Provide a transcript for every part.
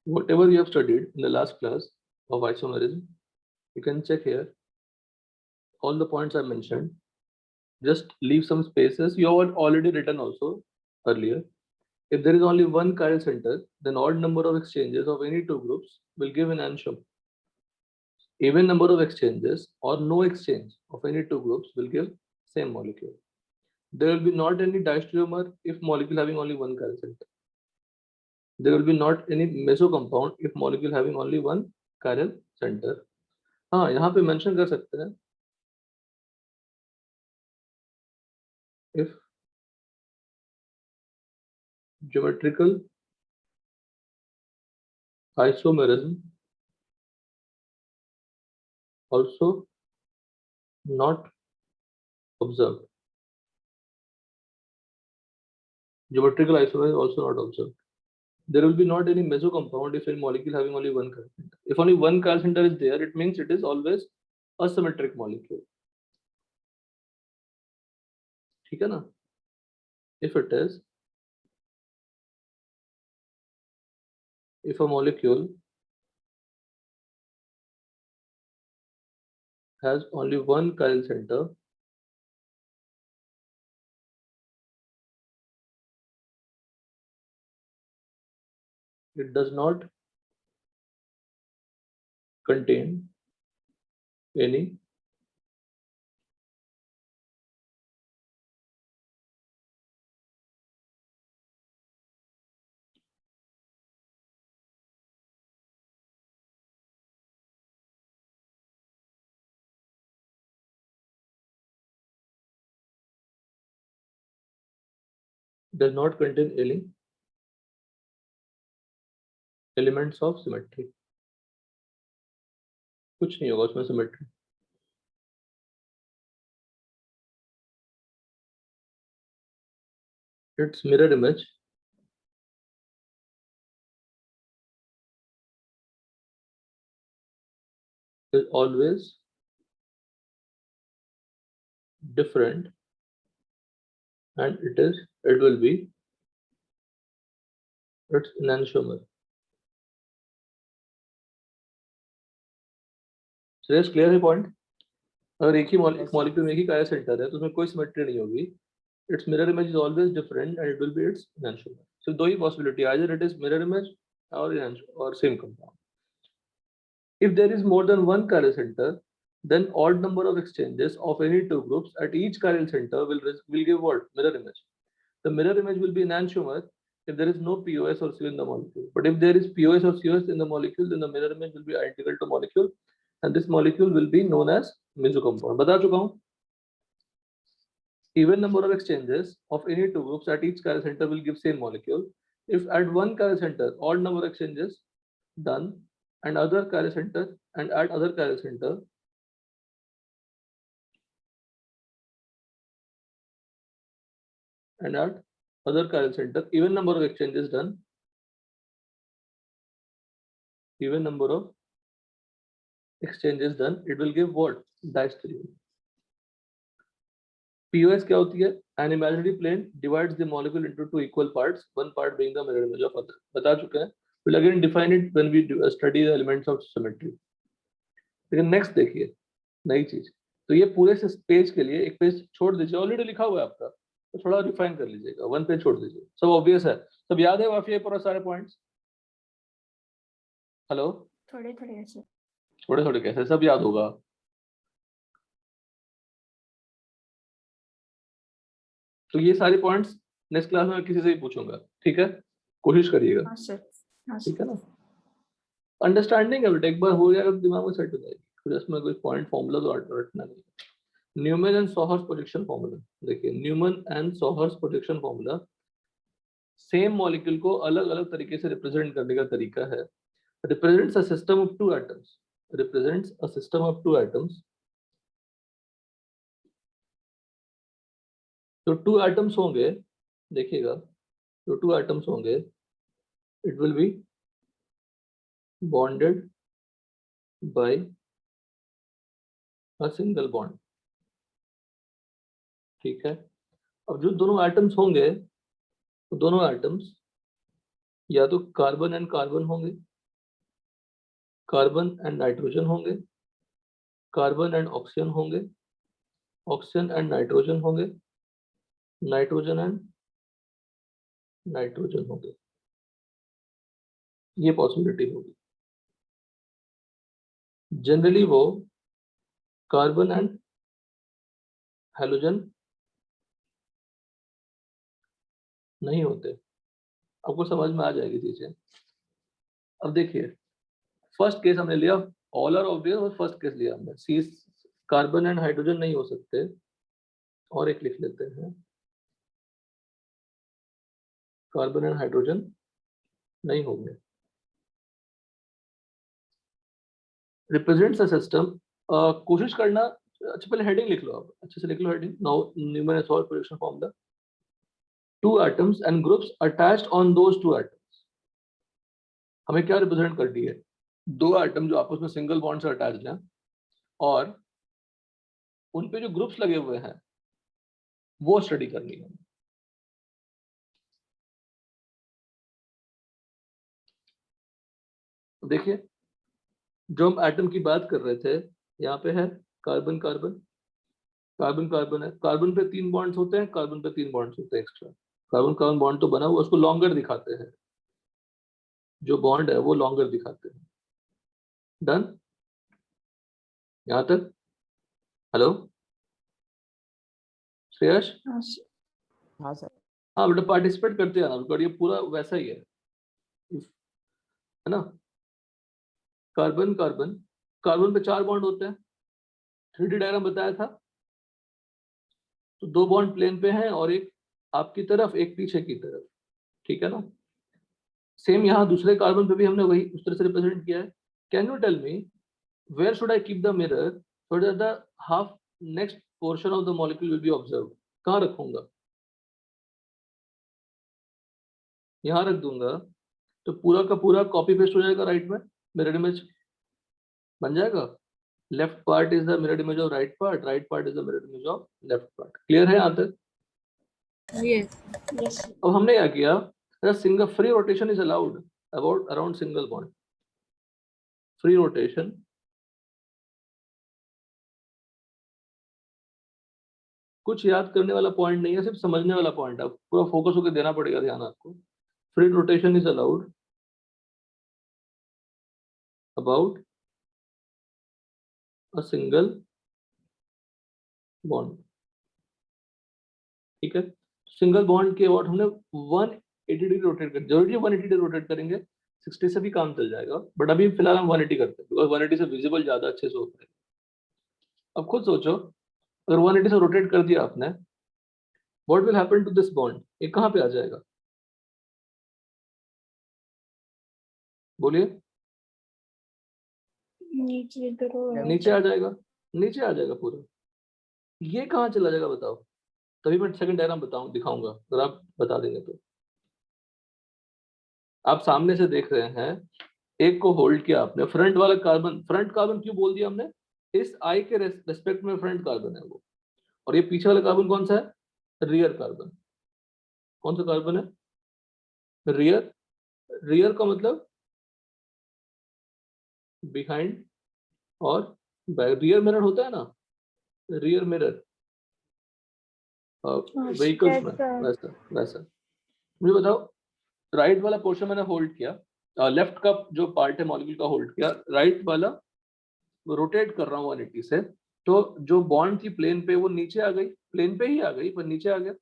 whatever you have studied in the last class of isomerism, you can check here all the points I mentioned. Just leave some spaces. You have already written also earlier. If there is only one chiral center, then odd number of exchanges of any two groups will give an enantiomer. Even number of exchanges or no exchange of any two groups will give same molecule. There will be not any diastereomer if molecule having only one chiral center. There will be not any meso compound if molecule having only one chiral center. हाँ, यहाँ पे mention कर सकते हैं if geometrical isomerism also not observed. Geometrical isomerism also not observed. There will be not any meso compound if a molecule having only one chiral center. If only one chiral center is there, it means it is always a symmetric molecule. ठीक है ना? If it is, if a molecule has only one chiral center, it does not contain any elements of symmetry. कुछ नहीं होगा उसमें symmetry. Its mirror image is always different, and it will be its enantiomer. So is clear है point? अगर एक ही molecule में एक ही chiral center है तो उसमें कोई symmetry नहीं होगी. Its mirror image is always different, and it will be its enantiomer. So दो ही possibility, either it is mirror image or same compound. If there is more than one chiral center, then odd number of exchanges of any two groups at each chiral center will give what? Mirror image. The mirror image will be enantiomer if there is no POS or CO in the molecule. But if there is POS or COS in the molecule, then the mirror image will be identical to molecule, and this molecule will be known as meso compound. बता चुका हूँ. Even number of exchanges of any two groups at each chiral center will give same molecule. If at one chiral center odd number of exchanges done and other chiral center and at other chiral center and at other chiral center even number of exchanges done, even number of exchanges done, it will give what? Diastereomer. POS क्या होती है? An imaginary plane divides the molecule into two equal parts, one part being the mirror image of other. बता चुके हैं. We'll again define it when we study the elements of symmetry. लेकिन next देखिए नई चीज. तो ये पूरे पेज के लिए एक पेज छोड़ दीजिए, ऑलरेडी लिखा हुआ है आपका, तो थोड़ा रिफाइन कर लीजिएगा. वन पेज छोड़ दीजिए. सब ऑब्वियस है, सब याद है वाफी पूरा सारे पॉइंट्स. हेलो, थोड़े थोड़े ऐसे, थोड़े थोड़े कैसे सब याद होगा? तो ये सारे पॉइंट्स नेक्स्ट क्लास में किसी से ही पूछूंगा. ठीक है, कोशिश करिएगा. हाँ सर, हाँ ठीक सर. है ना? अंडरस्टैंडिंग है बेटा, एक बार हो जाएगा तो दिमाग में सेट हो जाएगी. फिर इसमें कोई पॉइंट फॉर्मूला तो रटना नहीं. Newman and sawhorse projection formula देखिए. Newman and sawhorse projection formula same molecule को अलग अलग तरीके से रिप्रेजेंट करने का तरीका है. Represents a system of two atoms. Represents a system of two atoms. तो टू एटम्स होंगे, देखिएगा, तो टू एटम्स होंगे, it will be bonded by a single bond. ठीक है. अब जो दोनों एटम्स होंगे, तो दोनों एटम्स या तो कार्बन एंड कार्बन होंगे कार्बन एंड नाइट्रोजन होंगे, कार्बन एंड ऑक्सीजन होंगे, ऑक्सीजन एंड नाइट्रोजन होंगे, नाइट्रोजन एंड नाइट्रोजन होंगे। ये पॉसिबिलिटी होगी। जनरली वो कार्बन एंड हेलोजन नहीं होते। आपको समझ में आ जाएगी चीजें। अब देखिए, फर्स्ट केस हमने लिया, ऑल आर ऑब्वियस, और फर्स्ट केस लिया हमने, सी कार्बन एंड हाइड्रोजन नहीं हो सकते। और एक लिख लेते हैं, कार्बन एंड हाइड्रोजन नहीं होंगे। रिप्रेजेंट्स अ सिस्टम, कोशिश करना, अच्छा पहले हेडिंग लिख लो, आप अच्छे से लिख लो heading. Now Newman solve production formula, two atoms and groups attached on those two atoms। हमें क्या रिप्रेजेंट करनी है? दो एटम जो आपस में सिंगल बॉन्ड से अटैच्ड हैं और उन पे जो ग्रुप्स लगे हुए हैं वो स्टडी करनी है। देखिए, जो हम एटम की बात कर रहे थे, यहाँ पे है कार्बन कार्बन, कार्बन कार्बन है, कार्बन पे 3 बॉन्ड्स होते हैं, कार्बन पे 3 बॉन्ड्स होते हैं एक्स्ट्रा। कार्बन कार्बन बॉन्ड तो बना हुआ, उसको लॉन्गर दिखाते हैं, जो बॉन्ड है वो लॉन्गर दिखाते हैं। डन यहाँ तक? हेलो श्रेयस? हाँ सर। हाँ सर। हाँ बेटा, पार्टिसिपेट करते हैं ना, ये पूरा वैसा ही है ना। कार्बन कार्बन, कार्बन पे 4 बॉन्ड होते हैं, 3D डायग्राम बताया था। तो 2 बॉन्ड प्लेन पे हैं और एक आपकी तरफ, एक पीछे की तरफ, ठीक है ना। सेम यहाँ दूसरे कार्बन पे भी हमने वही उस तरह से रिप्रेजेंट किया है। Can you tell me where should I keep the mirror so that the half next portion of the molecule will be observe? कहाँ रखूंगा? यहाँ रख दूंगा तो पूरा का पूरा कॉपी पेस्ट हो जाएगा राइट में, मिरर इमेज बन जाएगा। Left part is the mirror image of right part, right part is the mirror image of left part. Clear है यहाँ तक? Yes yes. अब हमने क्या किया, single free rotation is allowed about around single bond. Free rotation कुछ याद करने वाला पॉइंट नहीं है, सिर्फ समझने वाला पॉइंट है, पूरा फोकस होकर देना पड़ेगा ध्यान आपको। Free rotation is allowed about a single bond, ठीक है। सिंगल बॉन्ड के अबाउट हमने 180 डिग्री रोटेट कर, जरूरी 180 डिग्री रोटेट करेंगे, 60 से भी काम चल जाएगा, बट अभी फिलहाल हम 180 करते हैं बिकॉज 180 से विजिबल ज्यादा अच्छे से होता है। अब खुद सोचो, अगर 180 से रोटेट कर दिया आपने, what will happen to this bond? ये कहाँ पे आ जाएगा? बोलिए। नीचे इधर नीचे आ जाएगा, नीचे आ जाएगा पूरा। ये कहाँ चला जाएगा बताओ? तभी मैं सेकंड डायग्राम बताऊं, दिखाऊंगा, अगर आप बता देंगे तो। आप सामने से देख रहे हैं, एक को होल्ड किया आपने, फ्रंट वाला कार्बन, फ्रंट कार्बन क्यों बोल दिया हमने? इस आई के रेस्पेक्ट में फ्रंट कार्बन है वो, और ये पीछे वाला कार्बन कौन सा है? Rear carbon. कौन सा कार्बन है? रियर। रियर का मतलब बिहाइंड और बैक। रियर मिरर होता है ना, रियर मिरर व्हीकल्स में, वैसा वैसा। मुझे बताओ, राइट वाला पोर्शन मैंने होल्ड किया, लेफ्ट का जो पार्ट है मॉलिक्यूल का होल्ड किया, राइट वाला रोटेट कर रहा हूँ 180 से, तो जो बॉन्ड थी प्लेन पे वो नीचे आ गई, प्लेन पे ही आ गई पर नीचे आ गया।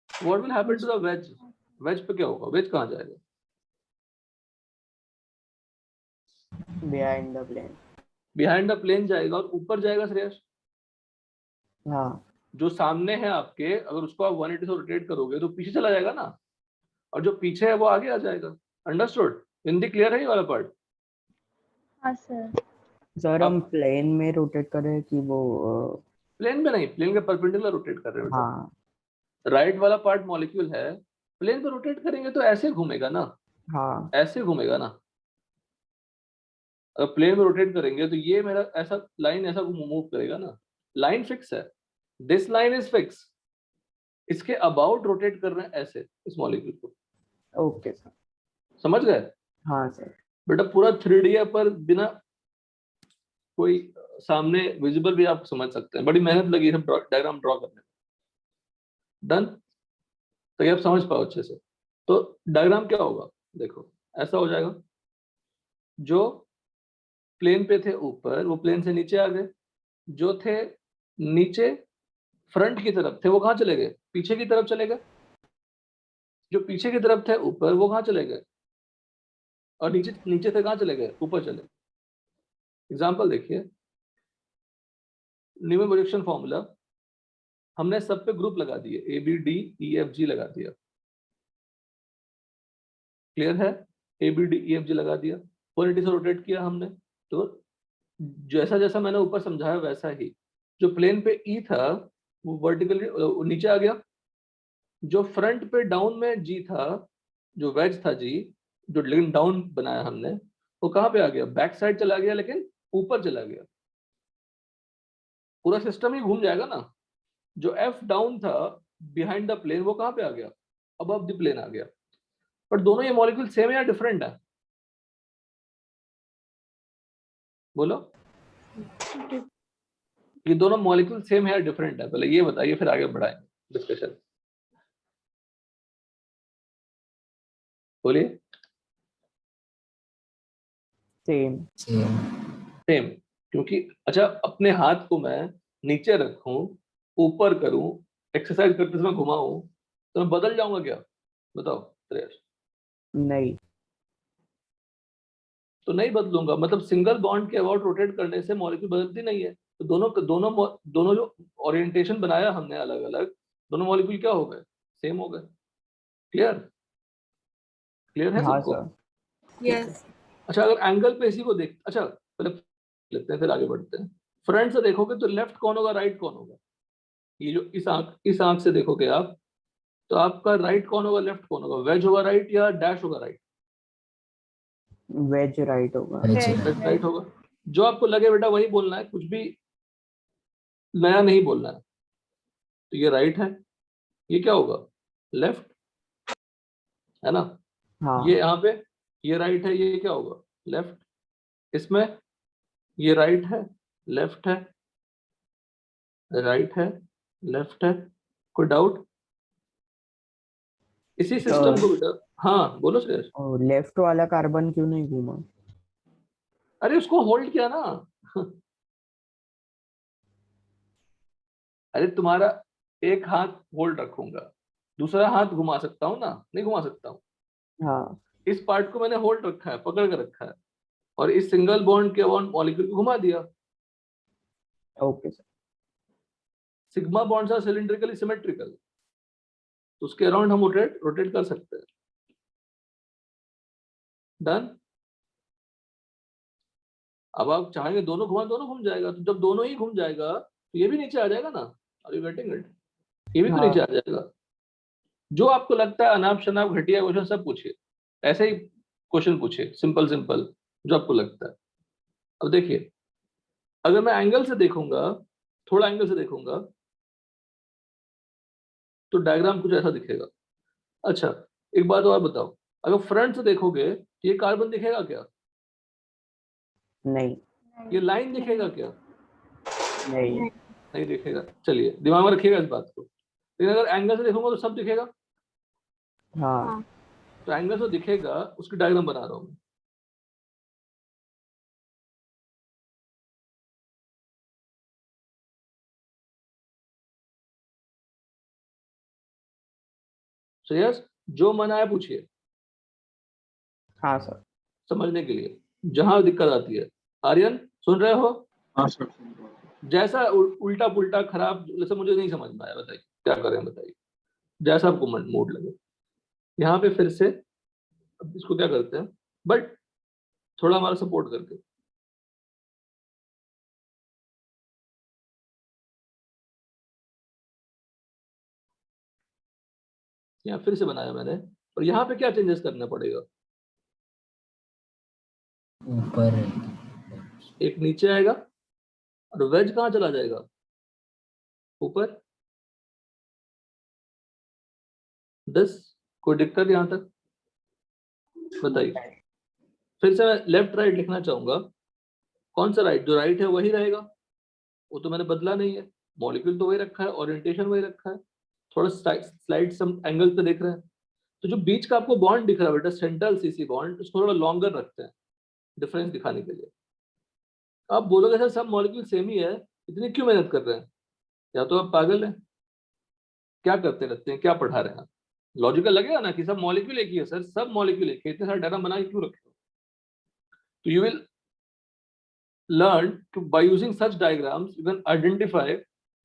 What will happen to the wedge? Wedge पे क्या होगा? वेज कहाँ जाएगा? Behind the plane. Behind the plane जाएगा और ऊपर जाएगा श्रेयस। हाँ। जो सामने है आपके, अगर उसको आप 180 से रोटेट करोगे तो पीछे चला जाएगा ना, और जो पीछे है वो आगे आ जाएगा। अंडरस्टूड? हिंदी क्लियर है ये वाला पार्ट? हाँ सर। सर हम प्लेन में रोटेट कर रहे हैं कि वो प्लेन में नहीं, प्लेन के परपेंडिकुलर रोटेट कर रहे हो। हाँ। राइट वाला पार्ट मॉलिक्यूल है, प्लेन पे रोटेट करेंगे तो ऐसे घूमेगा ना, हाँ। ऐसे घूमेगा ना। अगर प्लेन में रोटेट करेंगे तो ये मेरा ऐसा लाइन ऐसा मूव करेगा ना, लाइन फिक्स है, दिस लाइन इज फिक्स। इसके अबाउट रोटेट कर रहे हैं ऐसे इस मॉलिक्यूल को। Okay sir. समझ गए? हाँ सर। बेटा पूरा 3D है, पर बिना कोई सामने विजिबल भी आप समझ सकते हैं। बड़ी मेहनत लगी है डायग्राम ड्रॉ करने में। डन, तो ये आप समझ पाओ अच्छे से। तो डायग्राम क्या होगा, देखो ऐसा हो जाएगा, जो प्लेन पे थे ऊपर वो प्लेन से नीचे आ गए, जो थे नीचे फ्रंट की तरफ थे वो कहाँ चले गए, पीछे की तरफ चले गए। जो पीछे की तरफ थे ऊपर वो कहाँ चले गए, और नीचे नीचे थे कहाँ चले गए, ऊपर चले। एग्जाम्पल देखिए, न्यूमन प्रोजेक्शन फॉर्मूला हमने सब पे ग्रुप लगा दिए, A B D E F G लगा दिया। क्लियर है, A B D E F G लगा दिया, 180 से रोटेट किया हमने। तो जैसा जैसा मैंने ऊपर समझाया वैसा ही, जो प्लेन पे ई था वो वर्टिकली नीचे आ गया, जो फ्रंट पे डाउन में जी था, जो वेज था जी, जो लेकिन डाउन बनाया हमने, वो कहाँ पे आ गया, बैक साइड चला गया, लेकिन ऊपर चला गया। पूरा सिस्टम ही घूम जाएगा ना। जो एफ डाउन था बिहाइंड द प्लेन वो कहाँ पे आ गया, अबव द प्लेन आ गया। पर दोनों ये मॉलिक्यूल सेम है या डिफरेंट है, बोलो। ये दोनों मॉलिक्यूल सेम है या डिफरेंट है, पहले ये बताइए, फिर आगे बढ़ाएंगे डिस्कशन। बोलिए। सेम। सेम, क्योंकि अच्छा अपने हाथ को मैं नीचे रखूं, ऊपर करूं, एक्सरसाइज करते समय घुमाऊं, तो मैं बदल जाऊंगा क्या, बताओ त्रेश। नहीं। तो नहीं बदलूंगा, मतलब सिंगल बॉन्ड के अबाउट रोटेट करने से मॉलिक्यूल बदलती नहीं है। तो दोनों दोनों दोनों जो ओरिएंटेशन बनाया हमने अलग अलग, दोनों मॉलिक्यूल क्या हो गए, सेम हो गए। क्लियर, क्लियर है हाँ सबको। सर। ठीक है। अच्छा अगर एंगल पे इसी को देख, अच्छा पहले लेते हैं फिर आगे बढ़ते हैं। फ्रंट से देखोगे तो लेफ्ट कौन होगा, राइट कौन होगा। ये जो इस आंख से देखोगे आप, तो आपका राइट कौन होगा, लेफ्ट कौन होगा, वेज होगा राइट या डैश होगा राइट, वेज राइट होगा। वेज राइट होगा। जो आपको लगे बेटा वही बोलना है, कुछ भी नया नहीं बोलना है। तो ये राइट है, ये क्या होगा, लेफ्ट, है ना। हाँ। ये यहाँ पे ये राइट है, ये क्या होगा, लेफ्ट। इसमें ये राइट है, लेफ्ट है, राइट है, लेफ्ट है। कोई डाउट इसी सिस्टम को बेटा। हाँ बोलो सुरेश। और लेफ्ट वाला कार्बन क्यों नहीं घूमा। अरे उसको होल्ड किया ना। अरे तुम्हारा एक हाथ होल्ड रखूंगा, दूसरा हाथ घुमा सकता हूँ ना, नहीं घुमा सकता हूँ। हाँ। इस पार्ट को मैंने होल्ड रखा है, पकड़ कर रखा है, और इस सिंगल बॉन्ड के बॉन्ड मॉलिक्यूल को घुमा दिया। Okay sir. Sigma bonds are cylindrically symmetrical, तो उसके अराउंड हम रोटेट रोटेट कर सकते हैं। डन। अब आप चाहेंगे दोनों घुमा, दोनों घूम जाएगा। तो जब दोनों ही घूम जाएगा तो ये भी नीचे आ जाएगा ना। आर यू गेटिंग इट, ये भी तो नीचे हाँ। आ जाएगा। जो आपको लगता है अनाप शनाप घटिया क्वेश्चन सब पूछिए, ऐसे ही क्वेश्चन पूछिए, सिंपल सिंपल जो आपको लगता है। अब देखिए, अगर मैं एंगल से देखूंगा, थोड़ा एंगल से देखूंगा, तो डायग्राम कुछ ऐसा दिखेगा। अच्छा एक बात और बताओ, अगर फ्रंट से देखोगे तो ये कार्बन दिखेगा क्या, नहीं। ये लाइन दिखेगा क्या, नहीं। नहीं दिखेगा। चलिए दिमाग में रखिएगा इस बात को। लेकिन अगर एंगल से देखूंगा तो सब दिखेगा। हाँ। तो एंगल से दिखेगा, उसकी डायग्राम बना रहा हूं मैं। So yes, जो मन आया पूछिए हाँ सर। समझने के लिए, जहां दिक्कत आती है। आर्यन सुन रहे हो। हाँ सर। जैसा उल्टा पुल्टा खराब जैसे मुझे नहीं समझ में आया, बताइए क्या करें, बताइए जैसा आपको मूड लगे। यहाँ पे फिर से अब इसको क्या करते हैं, बट थोड़ा हमारा सपोर्ट करके। यहाँ फिर से बनाया मैंने, और यहाँ पे क्या चेंजेस करना पड़ेगा, ऊपर एक नीचे आएगा, और वेज कहाँ चला जाएगा, ऊपर। 10, कोई दिक्कत यहाँ तक बताइए। फिर से मैं लेफ्ट राइट लिखना चाहूंगा, कौन सा राइट? जो राइट है वही रहेगा, वो तो मैंने बदला नहीं है, मॉलिक्यूल तो वही रखा है, ओरिएंटेशन वही रखा है, थोड़ा स्लाइड सम एंगल पे देख रहे हैं। तो जो बीच का आपको बॉन्ड दिख रहा है बेटा, सेंट्रल सीसी बॉन्ड, उसको थोड़ा लॉन्गर रखते हैं डिफरेंस दिखाने के लिए। आप बोलोगे सर सब मॉलिक्यूल सेम ही है, इतनी क्यों मेहनत कर रहे हैं? या तो आप पागल हैं, क्या करते रहते हैं, क्या पढ़ा रहे हैं? लॉजिकल लगेगा ना कि सब मॉलिक्यूल एक ही है सर, सब मॉलिक्यूल एक है, इतने सारे डायग्राम बना के क्यों रखे हो? तो you will learn to by using such diagrams you can identify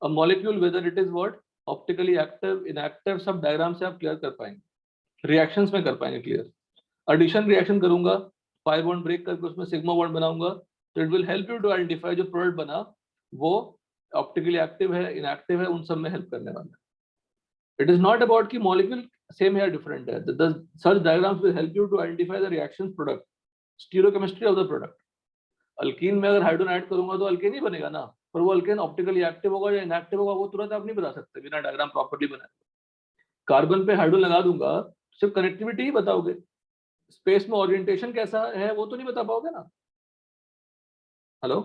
a molecule whether it is what optically active inactive, सब डायग्राम से आप क्लियर कर पाएंगे, रिएक्शंस में कर पाएंगे क्लियर। एडिशन रिएक्शन करूंगा, पाई बॉन्ड ब्रेक करके उसमें सिग्मा बॉन्ड बनाऊंगा, तो it will help you to identify जो प्रोडक्ट बना वो ऑप्टिकली एक्टिव है इनएक्टिव है, उन सब में हेल्प करने वाला है। इट इज नॉट अबाउट कि मॉलिक्यूल सेम है डिफरेंट है, such diagrams will help you to identify the reactions product, stereochemistry of the product. Alkyne में अगर हाइड्रोजन ऐड करूंगा तो अल्केन ही बनेगा ना, पर वो अल्केन ऑप्टिकली एक्टिव होगा या इनएक्टिव होगा वो तुरंत आप नहीं बता सकते बिना डायग्राम प्रॉपर्ली बनाए। कार्बन पे हाइड्रोजन लगा दूंगा, सिर्फ कनेक्टिविटी ही बताओगे, स्पेस में ओरिएंटेशन कैसा है वो तो नहीं बता पाओगे ना। हेलो,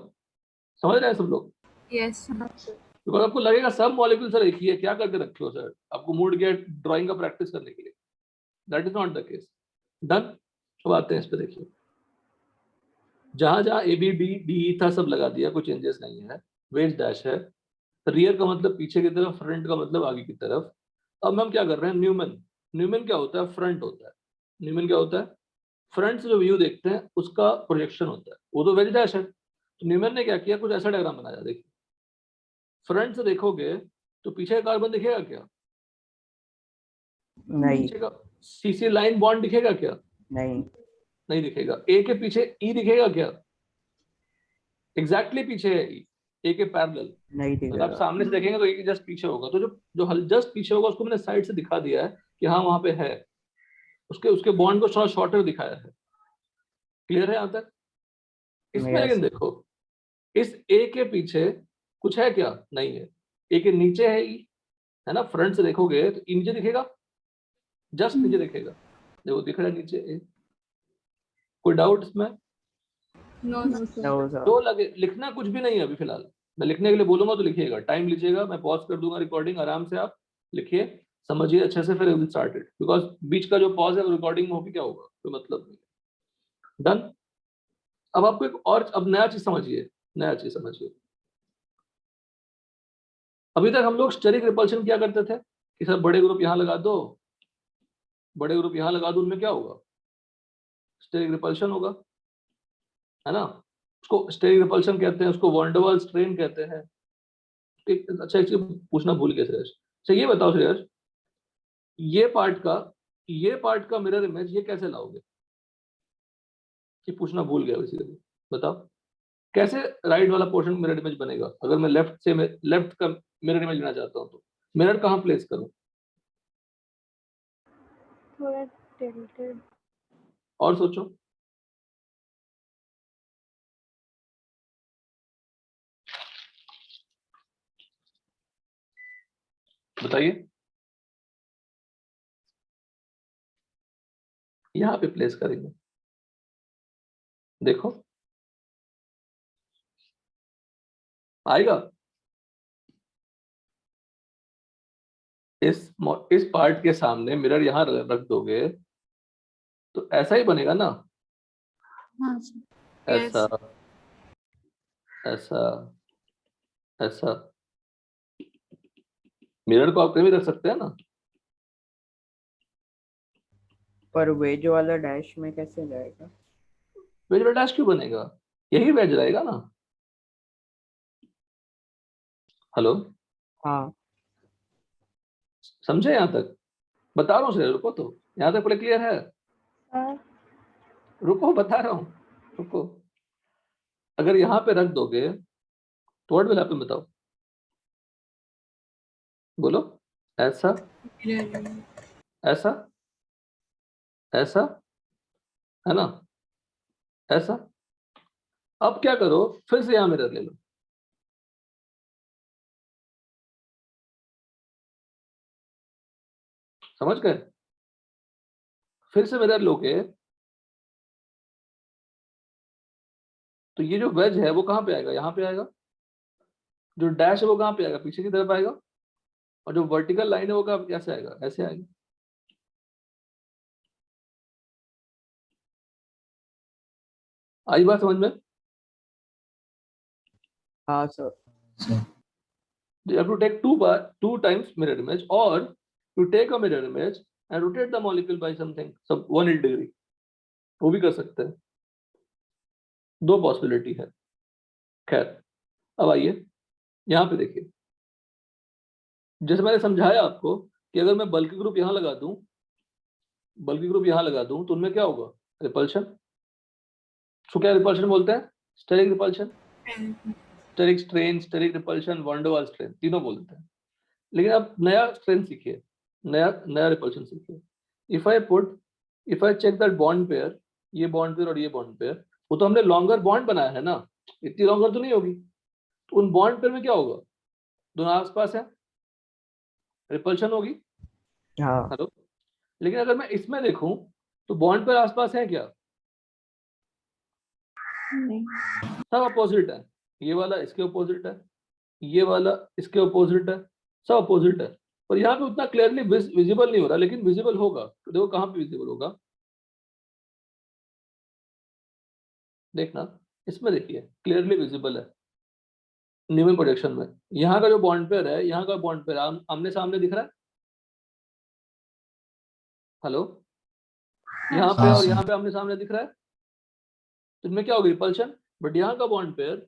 समझ रहे हैं सब लोग? Yes. बिकॉज आपको लगेगा सब मॉलिक्यूल सर एक ही है, क्या करके रखे हो सर, आपको मूड गया ड्राइंग का प्रैक्टिस करने के लिए। That is not the case. Done. अब आते हैं इस पे, देखिए जहां जहां ए बी डी डी था सब लगा दिया, कोई चेंजेस नहीं है। वेज डैश है, रियर का मतलब पीछे की तरफ, फ्रंट का मतलब आगे की तरफ। अब हम क्या कर रहे हैं, न्यूमन। न्यूमन क्या होता है? फ्रंट होता है। न्यूमन क्या होता है? फ्रंट से जो व्यू देखते हैं उसका प्रोजेक्शन होता है, वो तो वेज डैश है। तो न्यूमन ने क्या किया, कुछ ऐसा डायग्राम बनाया। देखिए फ्रंट से देखोगे तो पीछे का कार्बन दिखेगा क्या? नहीं पीछे का सीसी लाइन बॉन्ड दिखेगा क्या? नहीं नहीं दिखेगा। ए के पीछे ई दिखेगा क्या? एग्जैक्टली पीछे है ई, ए के पैरेलल। नहीं अगर आप दिखेगा। सामने से देखेंगे तो एक जस्ट पीछे होगा, तो जो जस्ट पीछे होगा उसको मैंने साइड से दिखा दिया है कि हाँ वहां पे है, उसके उसके बॉन्ड को थोड़ा शॉर्टर दिखाया है। क्लियर है यहाँ तक? इसमें यस लेकिन देखो, इस ए के पीछे कुछ है क्या? नहीं है। ए के नीचे है ई, है ना? फ्रंट से देखोगे तो ई नीचे दिखेगा, जस्ट नीचे दिखेगा। देखो दिख रहा है नीचे ए। कोई डाउट इसमें? No, no, sir. No sir. जो लगे, लिखना कुछ भी नहीं है अभी फिलहाल। मैं लिखने के लिए बोलूंगा तो लिखिएगा, टाइम लीजिएगा, मैं पॉज कर दूंगा रिकॉर्डिंग, आराम से आप लिखिए, समझिए अच्छे से, फिर विल स्टार्ट इट। बिकॉज बीच का जो पॉज है रिकॉर्डिंग में होगी क्या होगा, कोई मतलब नहीं। डन। अब आपको एक और, अब नया चीज समझिए, नया चीज समझिए। अभी तक हम लोग स्टेरिक रिपल्शन क्या करते थे कि सर बड़े ग्रुप यहाँ लगा दो, बड़े ग्रुप यहाँ लगा दो, उनमें क्या होगा? स्टेरिक रिपल्शन होगा, है ना? उसको स्टेरिक रिपल्शन कहते हैं, उसको वॉन डेर वाल्स स्ट्रेन कहते हैं। अच्छा एक चीज पूछना भूल गया श्रेयस, अच्छा ये बताओ श्रेयस, ये पार्ट का, ये पार्ट का मिरर इमेज ये कैसे लाओगे? कि पूछना भूल गया बेसिकली, बताओ कैसे राइट वाला पोर्शन मिरर इमेज बनेगा? अगर मैं लेफ्ट से लेफ्ट का मिरर इमेज लेना चाहता हूँ तो मिरर कहाँ प्लेस करूँ? थोड़ा tilted. और सोचो। बताइए। यहाँ पे प्लेस करेंगे, देखो आएगा। इस पार्ट के सामने मिरर यहाँ रख दोगे तो ऐसा ही बनेगा ना, हाँ sir. ऐसा, ऐसा, ऐसा। मिरर को आप कहीं भी रख सकते हैं ना। पर वेज वाला डैश में कैसे जाएगा? वेज डैश क्यों बनेगा? यही वेज रहेगा ना। हेलो, हाँ समझे यहाँ तक? बता रहा हूँ सर, रुको तो, यहाँ तक पूरा क्लियर है? हाँ. रुको बता रहा हूँ, रुको। अगर यहाँ पे रख दोगे तो व्हाट विल हैपन, बताओ, बोलो। ऐसा, ऐसा, ऐसा, है ना? ऐसा। अब क्या करो, फिर से यहाँ मिरर ले लो। समझ गए? फिर से मिरर लोगे तो ये जो वेज है वो कहाँ पे आएगा, यहाँ पे आएगा। जो डैश है वो कहाँ पे आएगा, पीछे की तरफ आएगा। और जो वर्टिकल लाइन है वो कहाँ कैसे आएगा, ऐसे आएगा। आई बात समझ में? हाँ sir. You have to take two times mirror image, or you take a mirror image and rotate the molecule by something, some 180 degree, वो भी कर सकते हैं। दो पॉसिबिलिटी है। खैर, अब आइए यहाँ पे देखिए, जैसे मैंने समझाया आपको कि अगर मैं बल्कि ग्रुप यहाँ लगा दूं, बल्कि ग्रुप यहाँ लगा दूं, तो उनमें क्या होगा, रिपल्शन। उसको क्या रिपल्शन बोलते हैं, steric repulsion, steric strain, steric repulsion, van der Waals strain, तीनों बोलते हैं। लेकिन अब नया स्ट्रेन सीखिए, नया रिपल्शन सीखिए। If I check that bond pair, ये बॉन्ड पेयर और ये बॉन्ड पेयर, वो तो हमने लॉन्गर बॉन्ड बनाया है ना, इतनी लॉन्गर तो नहीं होगी। तो उन बॉन्ड पेयर में क्या होगा, दोनों आसपास है, रिपल्शन होगी। हाँ। हेलो, लेकिन अगर मैं इसमें देखूं तो बॉन्ड पेयर आसपास है क्या, नहीं। सब अपोजिट है। ये वाला इसके अपोजिट है, ये वाला इसके अपोजिट है, सब अपोजिट है। पर यहाँ पे उतना क्लियरली विजिबल नहीं हो रहा, लेकिन विजिबल होगा। तो देखो कहाँ पे विजिबल होगा, देखना इसमें, देखिए क्लियरली विजिबल है न्यूमन प्रोजेक्शन में। यहाँ का जो बॉन्ड पेयर है, यहाँ का बॉन्ड पेयर आमने सामने दिख रहा है। हेलो, यहाँ पे और यहाँ पे आमने सामने दिख रहा है, तो इनमें क्या होगी, रिपल्शन। बट यहाँ का बॉन्ड पेयर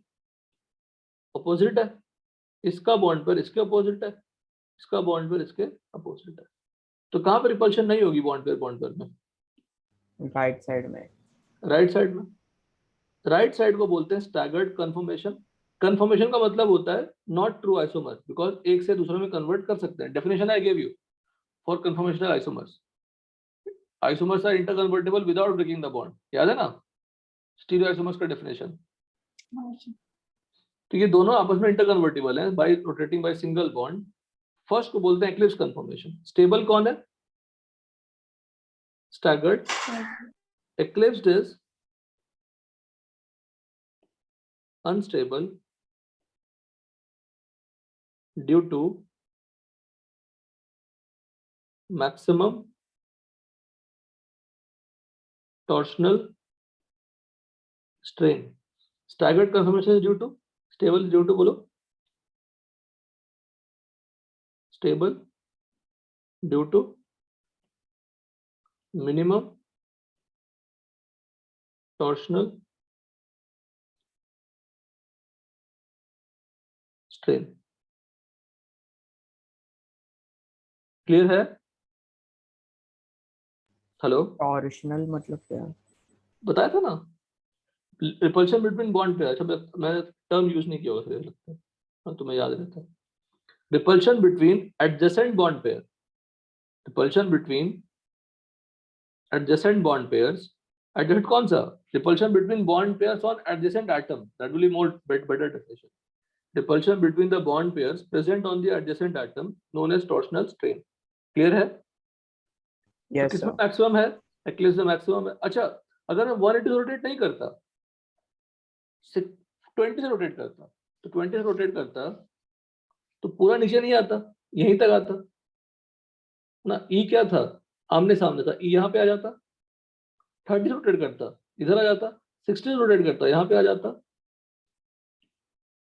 अपोजिट है, इसका बॉन्ड पेयर इसके अपोजिट है, इसका बॉन्ड पेयर इसके अपोजिट है। तो कहाँ पे रिपल्शन नहीं होगी बॉन्ड पेयर में, राइट साइड में। राइट साइड में। राइट साइड को बोलते हैं स्टैगर्ड कन्फर्मेशन। कन्फर्मेशन का मतलब होता है नॉट ट्रू आइसोमर, बिकॉज एक से दूसरे में कन्वर्ट कर सकते हैं। Definition I give you for conformational isomers, isomers are interconvertible without breaking the bond, याद है ना स्टीरियो आइसोमर्स का डेफिनेशन। तो ये दोनों आपस में इंटरकन्वर्टेबल हैं by rotating by single bond. First को बोलते हैं एक्लिप्स कन्फर्मेशन। स्टेबल कौन है, staggered. Eclipsed is unstable due to maximum torsional strain. Staggered conformation is due to, stable is due to, बोलो, stable due to minimum torsional strain. Clear है? Hello, torsional मतलब क्या? बताया था ना, रिपल्शन बिटवीन बॉन्ड पे। अच्छा, मैंने टर्म यूज नहीं किया होगा, लगता है हाँ, तुम्हें याद रहता है। Repulsion between adjacent bond pair, repulsion between adjacent bond pairs. Adjacent कौन सा, repulsion between bond pairs on adjacent atom, that will be more better definition. Repulsion between the bond pairs present on the adjacent atom known as torsional strain. Clear है? तो yes किसमें sir. Maximum है, eclipse में maximum है। अच्छा, अगर मैं 180 से रोटेट नहीं करता, 20 से रोटेट करता, तो 20 से रोटेट करता तो पूरा नीचे नहीं आता, यहीं तक आता ना। ई क्या था, आमने सामने था, ई यहाँ पे आ जाता। 30 रोटेट करता, इधर आ जाता। 60 रोटेट करता, यहाँ पे आ जाता।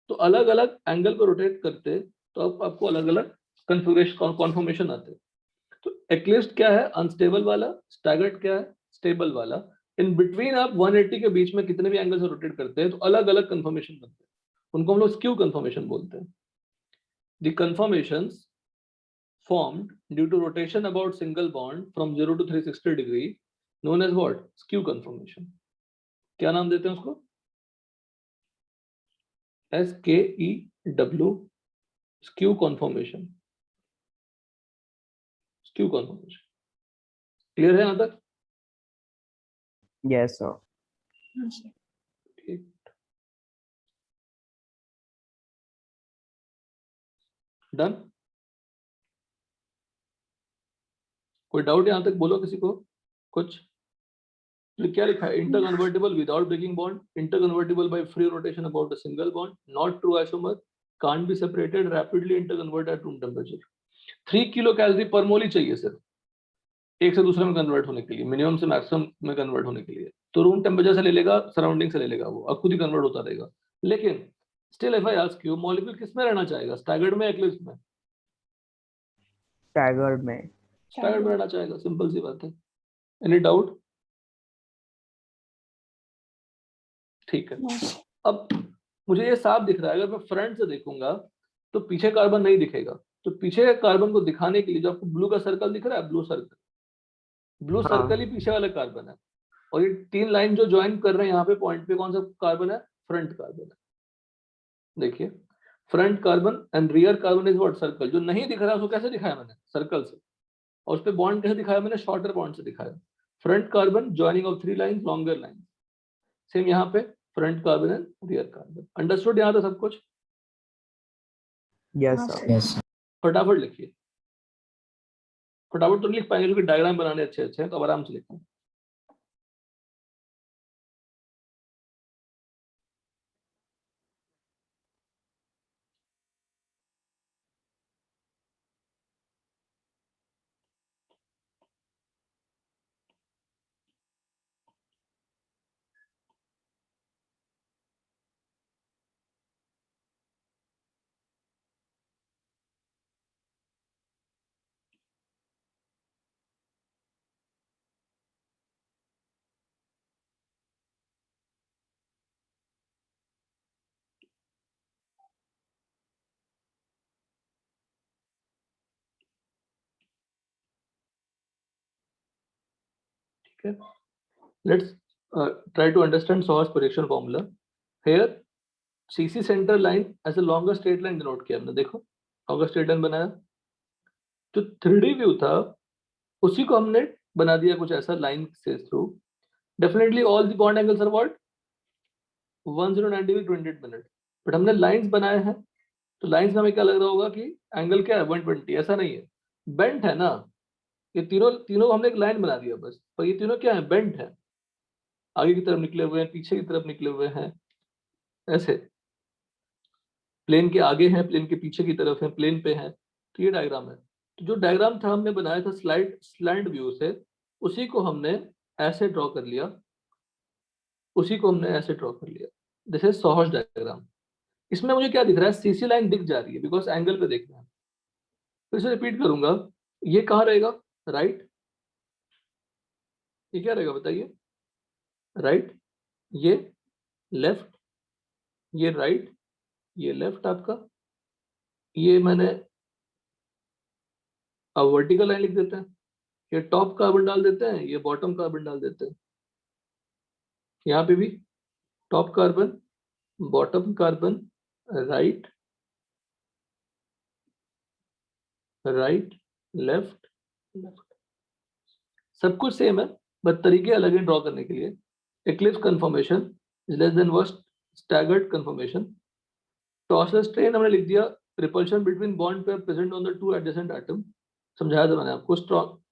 तो अलग अलग एंगल पर रोटेट करते तो आपको अलग अलग कन्फिगरेशन कॉन्फॉर्मेशन आते। तो एक्लिप्स्ड क्या है, अनस्टेबल वाला। स्टैगर्ड क्या है, स्टेबल वाला। इन बिटवीन आप 180 के बीच में कितने भी एंगल से रोटेट करते हैं तो अलग अलग कन्फॉर्मेशन बनते हैं, उनको हम लोग स्क्यू कन्फॉर्मेशन बोलते हैं। The conformations formed due to rotation about single bond from 0 to 360 degree known as what, skew conformation. क्या नाम देते हैं उसको, SKEW, skew conformation, skew conformation. Clear है यहाँ तक? Yes sir. ठीक, डन। कोई डाउट यहाँ तक बोलो किसी को कुछ? तो क्या लिखा है? Interconvertible without breaking bond, interconvertible by free rotation about a single bond, not true isomer, can't be separated, rapidly interconvert at room temperature. 3 kilo calorie पर मोल ही चाहिए सिर्फ एक से दूसरे में कन्वर्ट होने के लिए, मिनिमम से मैक्सिमम में कन्वर्ट होने के लिए। तो रूम टेम्परेचर से ले लेगा, सराउंडिंग से ले लेगा, वो अब खुद ही कन्वर्ट होता रहेगा। लेकिन still if I ask you, molecule किस में रहना चाहेगा, स्टैगर्ड में, एक्लिप्स में? स्टैगर्ड में। स्टैगर्ड में रहना चाहेगा, सिंपल सी बात है। Any doubt? ठीक है। अब मुझे ये साफ दिख रहा है, अगर मैं फ्रंट से देखूंगा तो पीछे कार्बन नहीं दिखेगा। तो पीछे कार्बन को दिखाने के लिए जो आपको ब्लू का सर्कल दिख रहा है, ब्लू सर्कल, ब्लू हाँ। सर्कल ही पीछे वाला कार्बन है। और ये 3 लाइन जो ज्वाइन कर रहे हैं यहाँ पे पॉइंट पे, कौन सा कार्बन है? फ्रंट कार्बन है। देखिए, front carbon and rear carbon is what? Circle. जो नहीं दिख रहा है उसको कैसे दिखाया मैंने? सर्कल से। और उस पे बॉन्ड कैसे दिखाया मैंने? शॉर्टर बॉन्ड से दिखाया। Front carbon joining of 3 lines, longer line. Same यहाँ पे front carbon and rear carbon. Understood यहाँ तक सब कुछ? यस हाँ, सर। Yes. फटाफट लिखिए। फटाफट तो नहीं लिख पाएंगे क्योंकि डायग्राम बनाने अच्छे अच्छे हैं, तो अब आराम से लिखें। ठीक है, let's try to understand Sauer's projection formula. Here CC center line as a longer straight line denote किया हमने। देखो longer straight line बनाया, जो 3D व्यू था उसी को हमने बना दिया कुछ ऐसा लाइन से through. Definitely all the bond angles are what? 109 degree 28 minute. But हमने लाइंस बनाए हैं, तो लाइंस में हमें क्या लग रहा होगा कि एंगल क्या है? 120। ऐसा नहीं है, बेंट है ना। ये तीनों तीनों हमने एक लाइन बना दिया बस, पर ये तीनों क्या है? बेंट है, आगे की तरफ निकले हुए हैं, पीछे की तरफ निकले हुए हैं, ऐसे। प्लेन के आगे हैं, प्लेन के पीछे की तरफ है, प्लेन पे है। तो ये डायग्राम है। तो जो डायग्राम था हमने बनाया था स्लैंट व्यू से, उसी को हमने ऐसे ड्रॉ कर लिया, उसी को हमने ऐसे ड्रॉ कर लिया। This is सॉहर्स diagram. इसमें मुझे क्या दिख रहा है? सीसी लाइन दिख जा रही है बिकॉज एंगल पे देखना है। फिर से रिपीट करूंगा, ये कहाँ रहेगा? राइट। ये क्या रहेगा बताइए? राइट, ये लेफ्ट, ये राइट, ये लेफ्ट आपका। ये मैंने अब वर्टिकल लाइन लिख देते हैं। ये टॉप कार्बन डाल देते हैं, ये बॉटम कार्बन डाल देते हैं। यहाँ पे भी top carbon, bottom carbon, right, right, left, left. सब कुछ सेम है, बट तरीके अलग हैं ड्रॉ करने के लिए। Eclipse conformation is less than worst staggered confirmation. Torsional strain हमने लिख दिया, repulsion between bond pair present on the 2 adjacent atom. समझाया था मैंने आपको।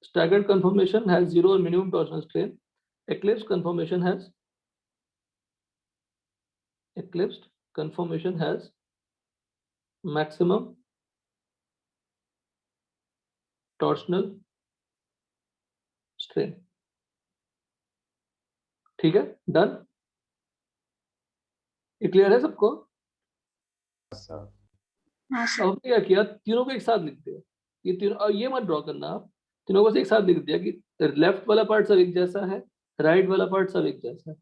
स्टैगर्ड कंफर्मेशन हैज जीरो और minimum torsional strain. Eclipse conformation has eclipsed conformation has maximum torsional strain। ठीक है, डन? ये क्लियर है सबको? हाँ सर। अब क्या किया, तीनों को एक साथ लिख दिया। ये तीनों, और ये मत ड्रॉ करना आप, तीनों को एक साथ लिख दिया कि लेफ्ट वाला पार्ट सब एक जैसा है, राइट वाला पार्ट सब एक जैसा है।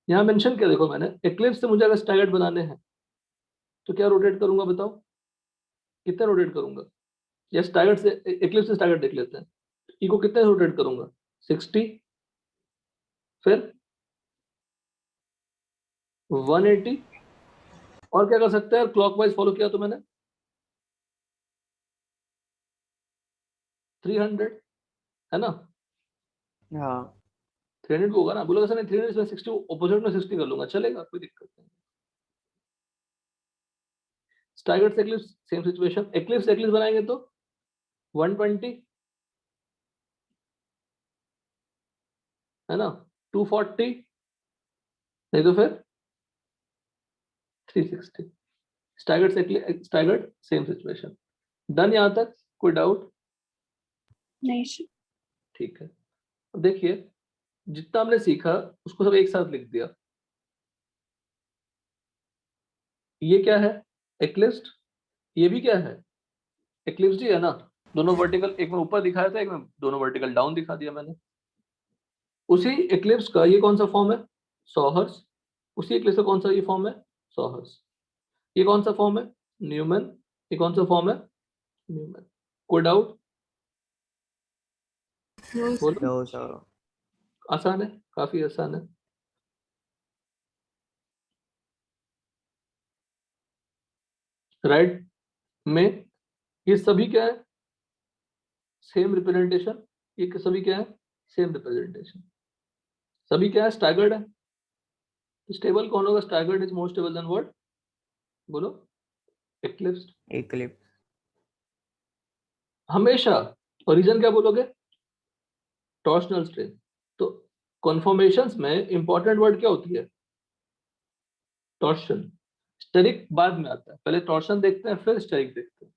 यहाँ मेंशन किया देखो मैंने, एक्लिप्स से मुझे अगर स्टैगर्ड बनाने हैं तो क्या रोटेट करूंगा बताओ? कितना रोटेट करूंगा? या स्टैगर्ड से, एक्लिप्स से स्टैगर्ड देख लेते हैं। ई को कितने रोटेट करूंगा? 60, फिर 180, और क्या कर सकते हैं? क्लॉकवाइज फॉलो किया तो मैंने 300, है ना? हाँ 300 को होगा ना, बोलो ऐसा नहीं 300 में 60, ऑपोजिट में 60 कर लूंगा, चलेगा, कोई दिक्कत नहीं। स्टैगर्ड से eclipse same situation. Eclipse eclipse बनाएंगे तो 120, है ना, 240, नहीं तो फिर 360। Staggered same situation. डन यहां तक? कोई डाउट? नहीं सर। ठीक है, अब देखिए जितना हमने सीखा उसको सब एक साथ लिख दिया। ये क्या है? एक्लिप्स्ड। ये भी क्या है? एक्लिप्स्ड ही है ना। दोनों वर्टिकल, एक में ऊपर दिखाया था, एक में दोनों वर्टिकल डाउन दिखा दिया मैंने। उसी एक्लिप्स का ये कौन सा फॉर्म है? 100 हर्ट्ज। उसी एक्लिप्स का कौन सा ये फॉर्म है? 100 हर्ट्ज। ये कौन सा फॉर्म है? न्यूमन। ये कौन सा फॉर्म है? न्यूमन। कोई डाउट? बोलो। No sir. आसान है, काफी आसान है। राइट में ये सभी क्या है? Same representation. ये सभी क्या है? Same representation. सभी क्या है? स्टैगर्ड है। स्टेबल कौन होगा? Staggered is more stable then what? बोलो। एक्लिप्स्ड। इक्लिप्स। हमेशा। और रीजन क्या बोलोगे? Torsional strain. तो कॉन्फॉर्मेशंस में इंपॉर्टेंट वर्ड क्या होती है? टॉर्शन। स्टेरिक बाद में आता है, पहले टॉर्शन देखते हैं फिर स्टेरिक देखते हैं।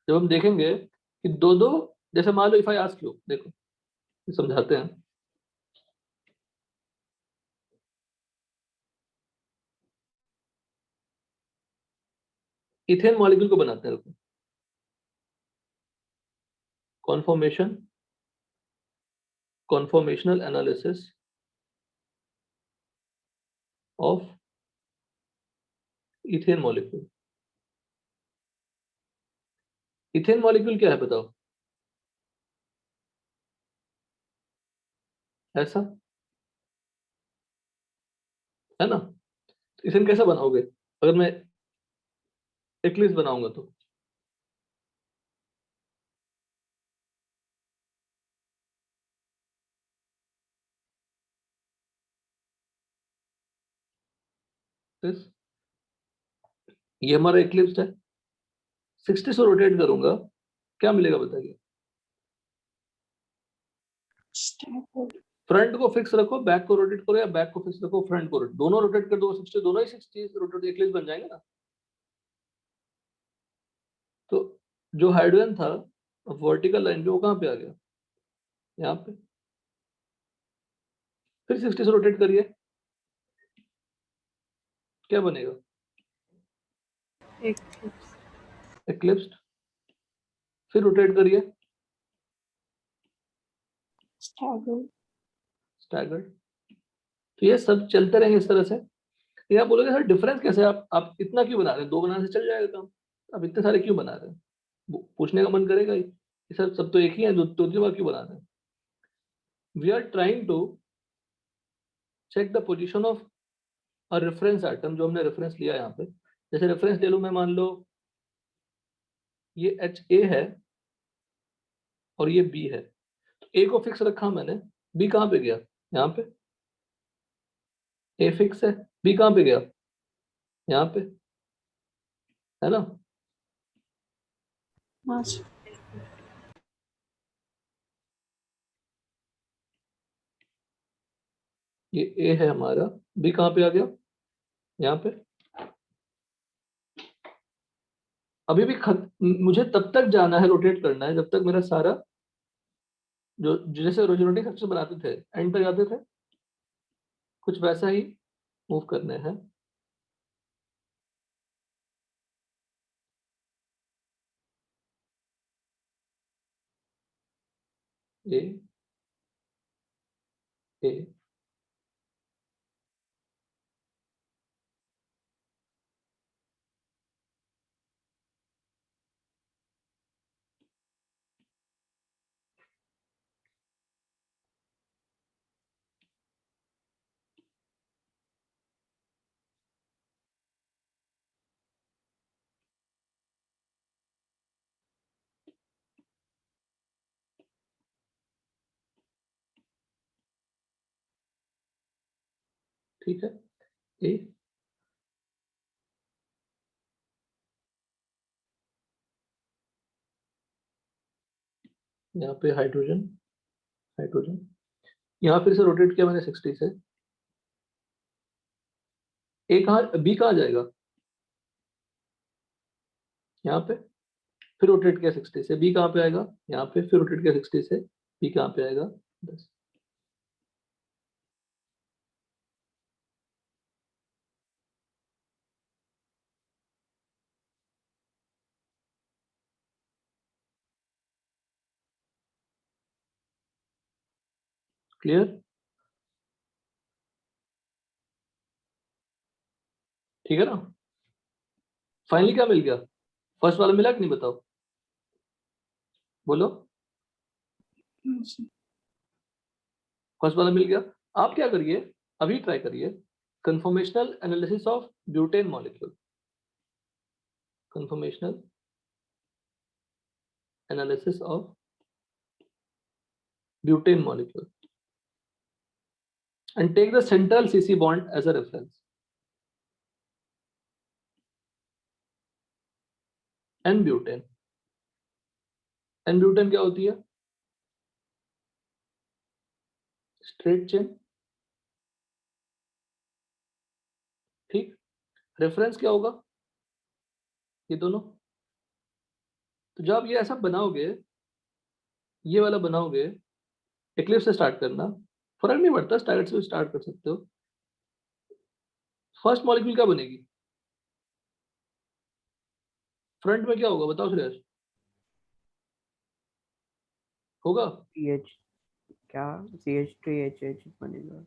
जब हम देखेंगे कि दो दो, जैसे मान लो इफ आई आस्क यू, देखो ये समझाते हैं। इथेन मॉलिक्यूल को बनाते हैं, रुको। Conformation, conformational analysis of ethane molecule. Ethane molecule क्या है बताओ? ऐसा है ना। इथेन कैसा बनाओगे अगर मैं एक्लिप्स बनाऊंगा तो? This, ये हमारा एक्लिप्स है। 60 से रोटेट करूंगा, क्या मिलेगा बताइए? स्टैगर्ड। फ्रंट को फिक्स रखो, बैक को रोटेट करो, या बैक को फिक्स रखो फ्रंट को रोटेट, दोनों रोटेट कर दो 60, दोनों ही 60 रोटेट, एक्लिप्स बन जाएंगे ना। तो जो हाइड्रोजन था वर्टिकल लाइन पे, वो कहाँ पे आ गया? यहाँ पे। फिर 60 से रोटेट करिए, क्या बनेगा? एक्लिप्स। एक्लिप्स्ड। फिर रोटेट करिए, स्टैगर्ड। स्टैगर्ड। तो ये सब चलते रहेंगे इस तरह से। ये आप बोलोगे सर डिफरेंस कैसे है? आप इतना क्यों बना रहे हैं? 2 बनाने से चल जाएगा काम। आप इतने सारे क्यों बना रहे हैं? पूछने का मन करेगा ही, ये सब तो एक ही है, दो तीन बार क्यों बना रहे हैं? We are trying to check the position of a reference item, जो हमने रेफरेंस लिया यहाँ पे। जैसे रेफरेंस ले लो, मैं मान लो ये एच ए है और ये बी है। तो ए को फिक्स रखा मैंने, बी कहाँ पे गया? यहाँ पे। ए फिक्स है, बी कहाँ पे गया? यहाँ पे, है ना। हाँ सर। ये ए है हमारा, बी कहाँ पे आ गया? यहाँ पे। अभी भी मुझे तब तक जाना है, रोटेट करना है, जब तक मेरा सारा जो जैसे रोटेटिंग स्ट्रक्चर बनाते थे एंड पे जाते थे, कुछ वैसा ही मूव करने हैं। ए ए ठीक है। ए, यहाँ पे हाइड्रोजन, हाइड्रोजन। यहाँ फिर से रोटेट किया मैंने 60 से, ए कहाँ, बी कहाँ जाएगा, यहाँ पे, फिर रोटेट किया 60 से, बी कहाँ पे आएगा, यहाँ पे, फिर रोटेट किया 60 से, बी कहाँ पे आएगा 10। क्लियर? ठीक है ना? फाइनली क्या मिल गया, फर्स्ट वाला मिला कि नहीं बताओ, बोलो। हाँ सर। फर्स्ट वाला मिल गया। आप क्या करिए, अभी ट्राई करिए conformational analysis of butane molecule, conformational analysis of butane molecule and take the central CC bond as a reference. N-butane. N-butane क्या होती है? Straight chain. ठीक, रेफरेंस क्या होगा, ये दोनों। तो जब ये ऐसा बनाओगे, ये वाला बनाओगे, एक्लिप्स से स्टार्ट करना, फर्क नहीं पड़ता, स्टार्ट से स्टार्ट कर सकते हो। फर्स्ट मॉलिक्यूल क्या बनेगी, फ्रंट में क्या होगा बताओ श्रेयस, होगा CH क्या CH3HH बनेगा।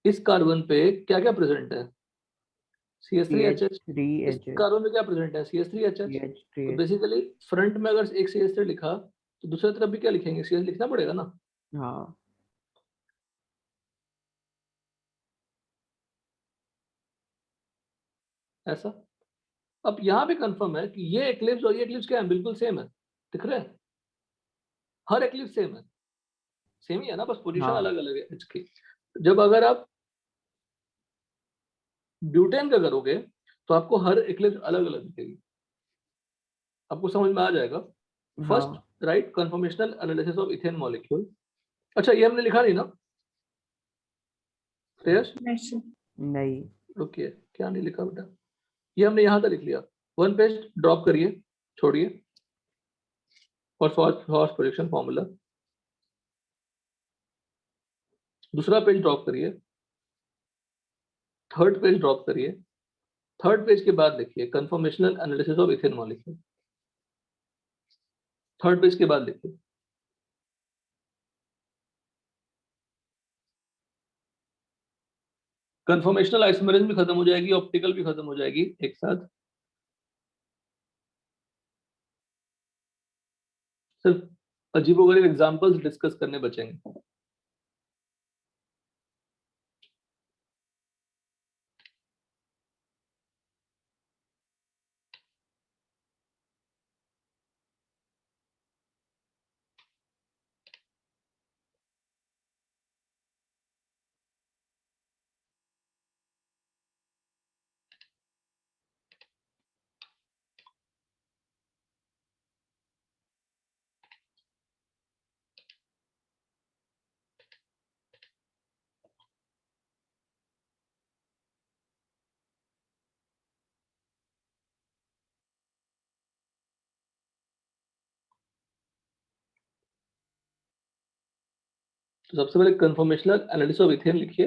इस कार्बन पे क्या क्या प्रेजेंट है, CH3HH। इस CH3HH कार्बन में क्या प्रेजेंट है, CH3HH। तो CH3H बेसिकली फ्रंट में अगर एक CH3 लिखा तो दूसरी तरफ भी क्या लिखेंगे, CH लिखना पड़ेगा ना। हाँ ऐसा, अब यहाँ पे कंफर्म है कि ये एक्लिप्स और ये एक्लिप्स क्या है, बिल्कुल सेम है, दिख रहे हैं, हर एक्लिप्स सेम है, सेम ही है ना, बस पोजीशन हाँ अलग अलग है इसकी। जब अगर आप ब्यूटेन का करोगे तो आपको हर एक्लिप्स अलग अलग दिखेगी, आपको समझ में आ जाएगा। फर्स्ट हाँ right conformational analysis of ethane molecule. अच्छा ये हमने लिखा नहीं ना श्रेयस, नहीं सर। नहीं रुकिए, क्या नहीं लिखा बेटा, ये हमने यहाँ तक लिख लिया, वन पेज ड्रॉप करिए, छोड़िए, और फॉर्स प्रोजेक्शन फॉर्मूला, दूसरा पेज ड्रॉप करिए, थर्ड पेज ड्रॉप करिए, थर्ड पेज के बाद लिखिए conformational analysis of ethane molecule, third page के बाद लिखिए। कंफर्मेशनल आइसोमेरिज्म भी खत्म हो जाएगी, ऑप्टिकल भी खत्म हो जाएगी एक साथ, सिर्फ अजीबोगरीब एग्जांपल्स डिस्कस करने बचेंगे। तो सबसे पहले कंफर्मेशनल एनालिसिस ऑफ इथेन लिखिए,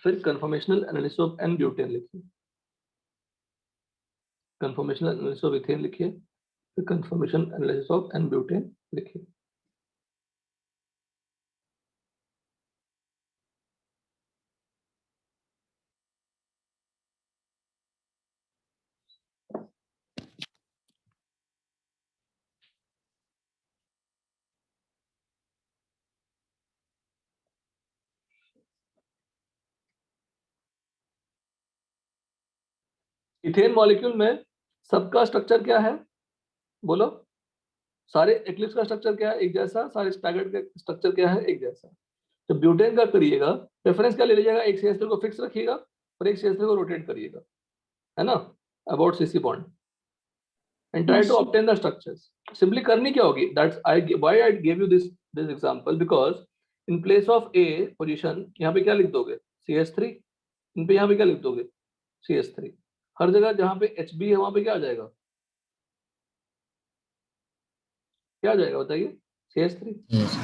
फिर conformational analysis of n butane लिखिए, कंफर्मेशनल एनालिसिस ऑफ इथेन लिखिए, फिर conformation analysis of n butane लिखिए। इथेन मॉलिक्यूल में सबका स्ट्रक्चर क्या है, बोलो, सारे एक्लिप्स का स्ट्रक्चर क्या है, एक जैसा, सारे स्टैगर्ड का स्ट्रक्चर क्या है, एक जैसा। तो ब्यूटेन का करिएगा, रेफरेंस क्या ले लीजिएगा, एक CH3 को फिक्स रखिएगा और एक CH3 को रोटेट करिएगा, है ना, about CC bond, and try to obtain the structures. Simply करनी क्या होगी, that's I why I give you this example, because in place of a position यहाँ पे क्या लिख दोगे, CH3। इन पे यहाँ पे क्या लिख दोगे, CH3। हर जगह जहाँ पे HB है वहां पे क्या आ जाएगा, क्या आ जाएगा बताइए, CH3। yes,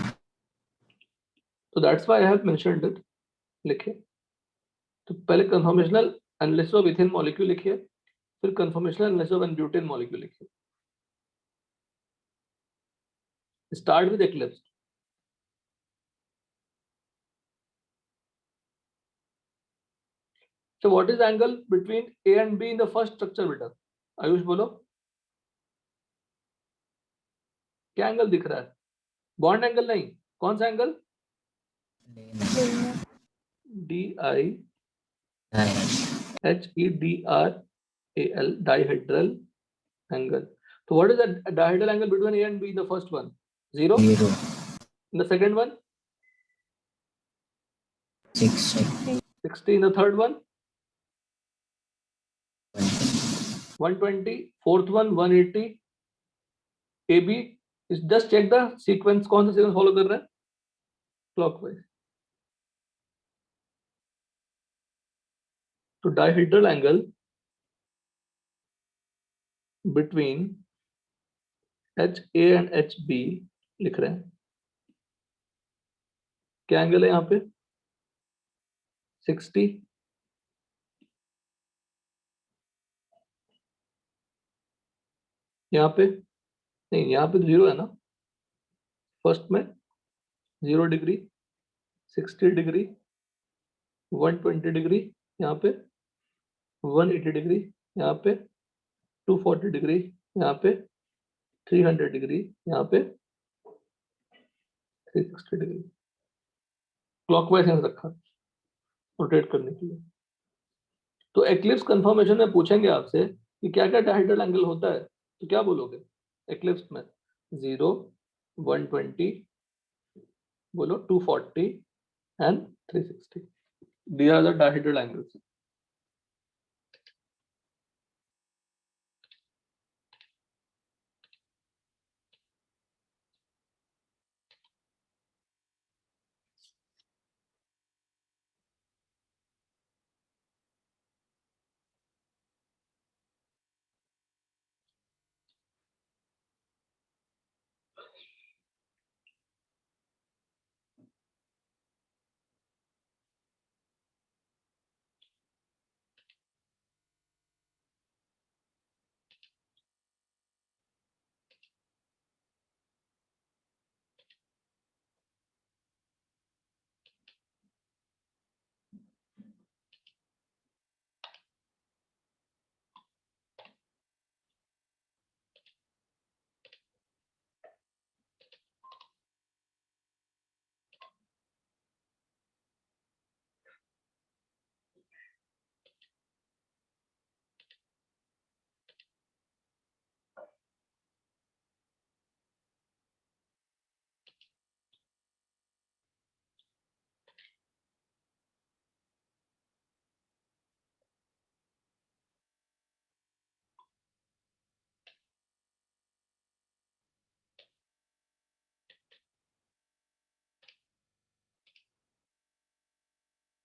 तो that's why I have mentioned it. लिखिए, तो पहले conformational analysis of ethane molecule लिखिए, फिर conformational analysis of butane molecule लिखिए। Start with eclipse. So what is the angle between A and B in the first structure बेटा, आयुष बोलो क्या angle दिख रहा है, बॉन्ड एंगल नहीं, कौन सा angle, DIHEDRAL, dihedral angle. So what is the dihedral angle between A and B in the first one, 0. 0, In the second one 60, 60. In the third one 120. Fourth one 180. AB is just check the sequence, कौन सा sequence follow कर रहा है, clockwise. तो dihedral angle between HA and HB लिख रहे हैं, क्या एंगल है यहाँ पे, 60. यहाँ पे नहीं, यहाँ पे तो 0 है ना, फर्स्ट में 0 डिग्री, 60 डिग्री, 120 डिग्री, यहाँ पे 180 डिग्री, यहाँ पे 240 डिग्री, यहाँ पे 300 डिग्री, यहाँ पे 360 डिग्री। क्लॉकवाइज यहाँ रखा रोटेट करने के लिए। तो एक्लिप्स कंफर्मेशन में पूछेंगे आपसे कि क्या क्या डायहेड्रल एंगल होता है, तो क्या बोलोगे एक्लिप्स में, 0, 120, बोलो 240 and 360। These are the dihedral angles.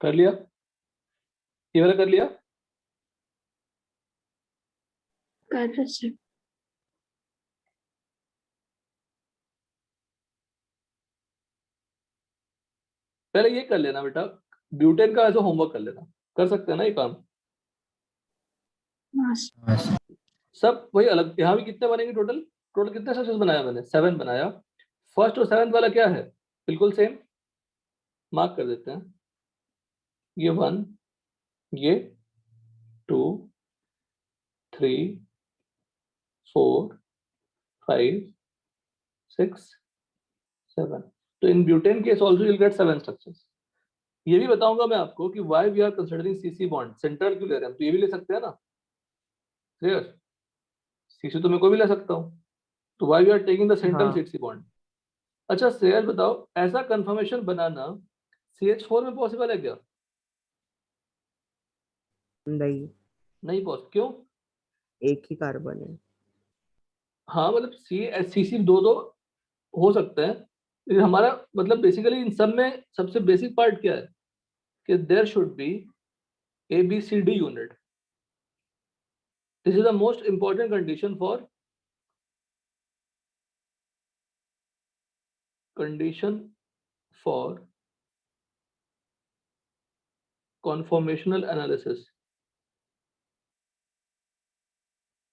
कर लिया, ये वाला कर लिया, कर रहे सर। पहले ये कर लेना बेटा, ब्यूटेन का ऐसा होमवर्क कर लेना, कर सकते हैं ना ये काम, हाँ सर। हाँ सर, सब वही अलग। यहाँ भी कितने बनेंगे टोटल, टोटल कितने सेक्शंस बनाया मैंने, 7 बनाया। फर्स्ट और 7th वाला क्या है, बिल्कुल सेम, मार्क कर देते हैं, ये 1, ये 2, 3, 4, 5, 6, 7। तो in butane case also you will get 7 structures. ये भी बताऊंगा मैं आपको कि why we are considering CC bond, central क्यों ले रहे हैं, तो ये भी ले सकते हैं ना, क्लियर, सीसी तो मैं कोई भी ले सकता हूँ, तो why we are taking the central हाँ। CC bond. अच्छा श्रेयस बताओ, ऐसा कंफर्मेशन बनाना CH4 में पॉसिबल है क्या, नहीं, नहीं पॉसिबल, क्यों, एक ही कार्बन है। हाँ मतलब CC दो हो सकते हैं, ये हमारा मतलब बेसिकली इन सब में सबसे बेसिक पार्ट क्या है कि there should be ABCD unit. This is the most important condition for conformational analysis.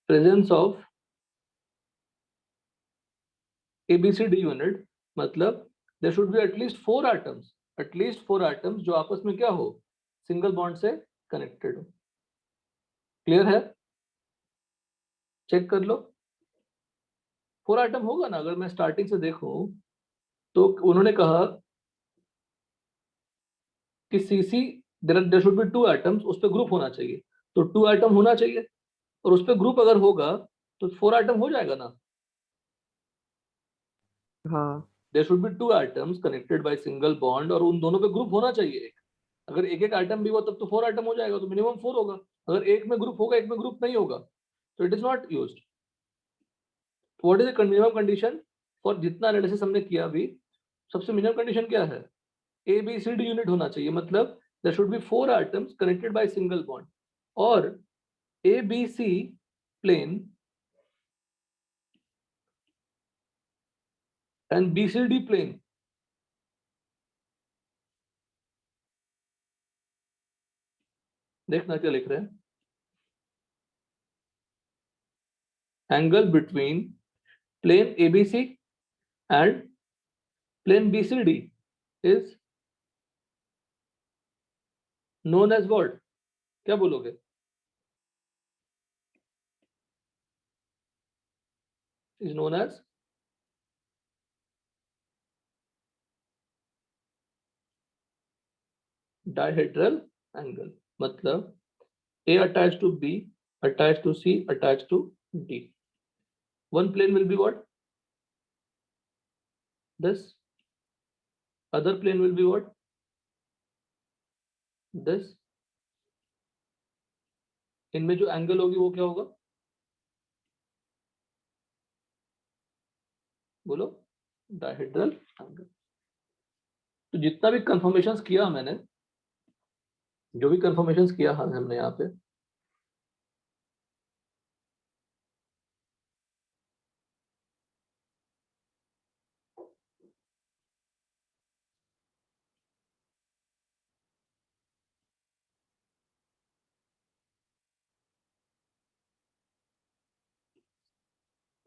Presence of ABCD unit मतलब there should be at least 4 atoms. At least 4 atoms जो आपस में क्या हो, सिंगल बॉन्ड से कनेक्टेड हो. क्लियर है? Check कर लो. 4 आइटम होगा ना. अगर मैं स्टार्टिंग से देखूं तो उन्होंने कहा कि CC there should be 2 items, उस पे ग्रुप होना चाहिए. तो 2 आइटम होना चाहिए और उस पे ग्रुप अगर होगा तो 4 आइटम हो जाएगा ना. हाँ there should be 2 items connected by single bond और उन दोनों पे ग्रुप होना चाहिए एक. अगर एक एक आइटम भी हो तब तो 4 आइटम हो जाएगा, तो मिनिमम 4 होगा. अगर एक में ग्रुप होगा एक में ग्रुप नहीं होगा तो it is not used. What is the minimum condition for जितना एनालिसिस हमने किया अभी. सबसे मिनिमम कंडीशन क्या है? ABCD यूनिट होना चाहिए. मतलब there should be 4 items connected by single bond और ABC plane and BCD plane देखना क्या लिख रहे हैं. Angle between plane ABC and plane BCD is known as what? क्या बोलोगे? is known as dihedral angle. मतलब A attached to B attached to C attached to D. One plane will be what? This. Other plane will be what? This. इनमें जो angle होगी वो क्या होगा? बोलो. Dihedral angle. तो जितना भी कंफर्मेशंस किया मैंने, जो भी कंफर्मेशंस किया हमने यहाँ पे,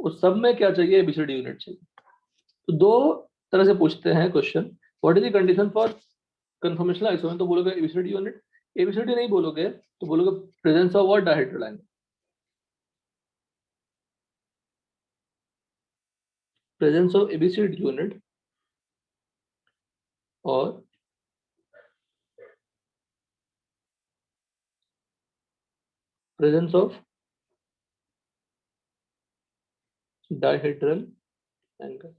उस सब में क्या चाहिए? ABCD यूनिट चाहिए. तो दो तरह से पूछते हैं question. What is the condition for conformational isomer? तो बोलोगे ABCD यूनिट. ABCD नहीं बोलोगे तो बोलोगे presence of what? Dihedral angle. Presence of ABCD unit और प्रेजेंस ऑफ डायहेड्रल एंगल.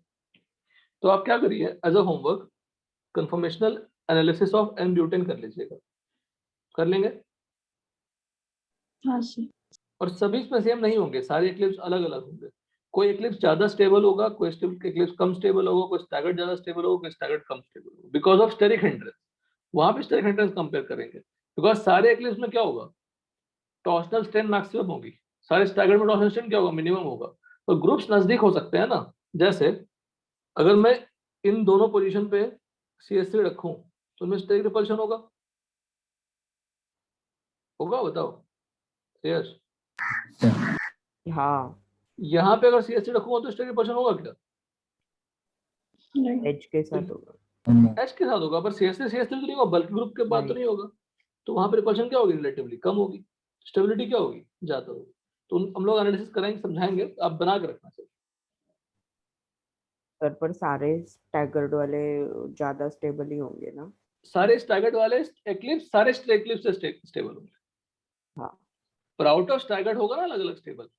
तो आप क्या करिए as a homework, conformational analysis of n butane कर लीजिएगा. कर लेंगे? हाँ सर. और सभी इसमें सेम नहीं होंगे, सारे एक्लिप्स अलग अलग होंगे. कोई एक्लिप्स ज्यादा स्टेबल होगा, कोई एक्लिप्स कम स्टेबल होगा, कोई स्टैगर्ड ज्यादा स्टेबल होगा, कोई स्टैगर्ड कम स्टेबल होगा, बिकॉज ऑफ स्टेरिक हिंड्रेंस. वहां पे स्टेरिक हिंड्रेंस कंपेयर करेंगे बिकॉज सारे एक्लिप्स में क्या होगा? टॉर्सनल स्ट्रेन मैक्सिमम होगी. सारे स्टैगर्ड में टॉर्सनल स्ट्रेन क्या होगा? मिनिमम होगा. तो ग्रुप्स नजदीक हो सकते हैं ना. जैसे अगर मैं इन दोनों पोजीशन पे CH3 रखूं तो उनमें स्टेरिक रिपल्शन होगा. होगा? बताओ. यस. हाँ. यहाँ पे अगर CH3 रखूंगा तो स्टेरिक रिपल्शन होगा क्या? नहीं. एच के साथ होगा. H के साथ होगा, पर CH3 तो नहीं होगा, बल्कि ग्रुप के बाद तो नहीं होगा. तो वहां पे रिपल्शन क्या होगी? रिलेटिवली कम होगी. स्टेबिलिटी क्या होगी? ज्यादा होगी. तो हम लोग एनालिसिस करेंगे, समझाएंगे, आप बना के रखना सर. सर पर सारे स्टैगर्ड वाले ज्यादा स्टेबल ही होंगे ना. सारे स्टैगर्ड वाले एक्लिप्स सारे एक्लिप्स से स्टेबल होंगे. हाँ. पर आउट ऑफ स्टैगर्ड होगा ना अलग अलग stable.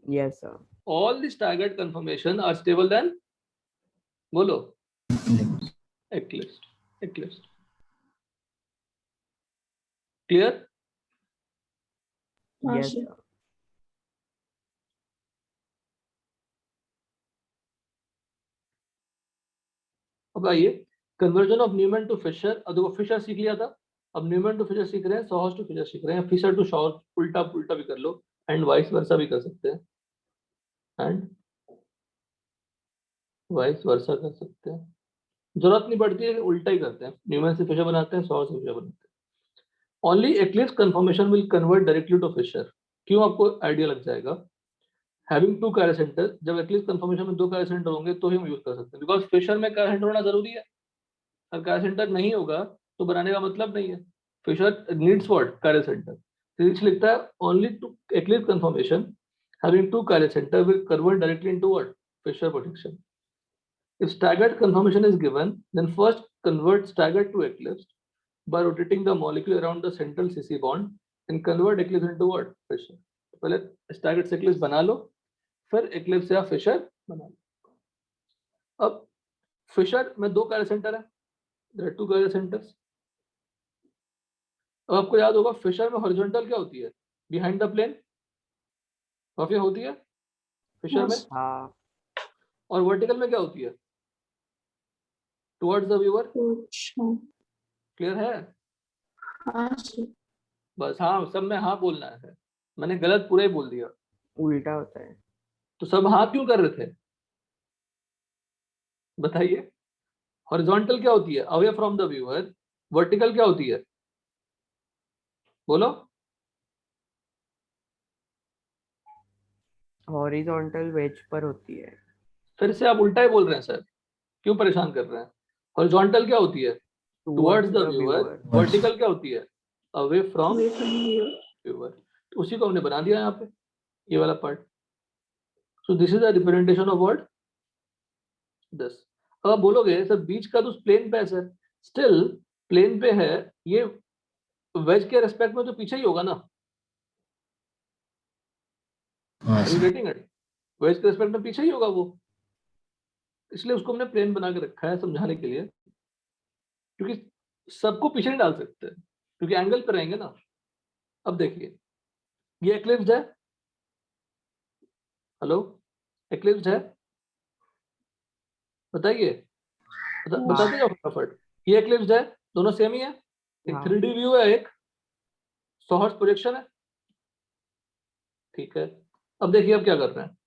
Yes sir. All the staggered conformation are stable then, बोलो, एक्लिप्स. एक्लिप्स. क्लियर? हाँ यस सर. सर. अब आइए conversion of Newman to Fischer. अब देखो फिशर सीख लिया था, अब न्यूमैन टू फिशर सीख रहे हैं, सॉहर्स टू फिशर सीख रहे हैं, फिशर टू शॉर्ट, उल्टा उल्टा भी कर लो एंड वाइस वर्सा भी कर सकते हैं, एंड वाइस वर्सा कर सकते हैं। जरूरत नहीं पड़ती है, उल्टा ही करते हैं, न्यूमैन से फिशर बनाते हैं, सॉहर्स से फिशर बनाते हैं। Only eclipse conformation will convert directly to Fischer. क्यों, आपको आइडिया लग जाएगा। हैविंग टू कैरे सेंटर, जब एक्लिप्स कंफर्मेशन में दो कैरे सेंटर होंगे तो ही हम यूज कर सकते हैं, बिकॉज फिशर में कैरे सेंटर होना जरूरी है। अगर कैरे सेंटर नहीं होगा तो बनाने का मतलब नहीं है। Fischer needs what, chiral centre. Physics लिखता है only two eclipse conformation having two chiral centre will convert directly into what, Fischer protection. If staggered conformation is given, then first convert staggered to eclipse by rotating the molecule around the central CC bond and convert eclipse into what? Fisher. पहले staggered से eclipse बना लो, फिर eclipse या fisher बना लो। अब fisher में दो कैरे centre है, there are two Kaire centres. अब आपको याद होगा fisher में horizontal क्या होती है, behind the plane, काफी होती है fisher में, हाँ और vertical में क्या होती है, towards the viewer। अच्छा क्लियर है? हाँ सर। बस हाँ, सब में हाँ बोलना है, मैंने गलत पूरा ही बोल दिया। उल्टा होता है। तो सब हाँ क्यों कर रहे थे बताइए। हॉरिजॉन्टल क्या होती है, away from the viewer. Vertical क्या होती है, बोलो। हॉरिजॉन्टल वेज पर होती है। फिर से आप उल्टा ही बोल रहे हैं सर, क्यों परेशान कर रहे हैं। हॉरिजॉन्टल क्या होती है, टुवर्ड्स द व्यूअर। वर्टिकल क्या होती है, away from Away from you. Viewer. तो उसी को हमने बना दिया यहाँ पे, ये वाला part. So this is the representation of word this. अब आप बोलोगे सर बीच का तो प्लेन पे है सर, स्टिल प्लेन पे है, ये वेज के रेस्पेक्ट में तो पीछे ही होगा ना। हाँ Are you sir. getting it? Wedge के रेस्पेक्ट में पीछे ही होगा वो, इसलिए उसको हमने प्लेन बना के रखा है समझाने के लिए, क्योंकि सबको पीछे नहीं डाल सकते, क्योंकि एंगल पे रहेंगे ना। अब देखिए ये एक्लिप्स है, हेलो, एक्लिप्स है, बताइए, बताते जाओ फटाफट। ये एक्लिप्स है, दोनों सेम ही है, एक हाँ। 3D व्यू है, एक सॉहर्स प्रोजेक्शन है, ठीक है। अब देखिए अब क्या कर रहे हैं,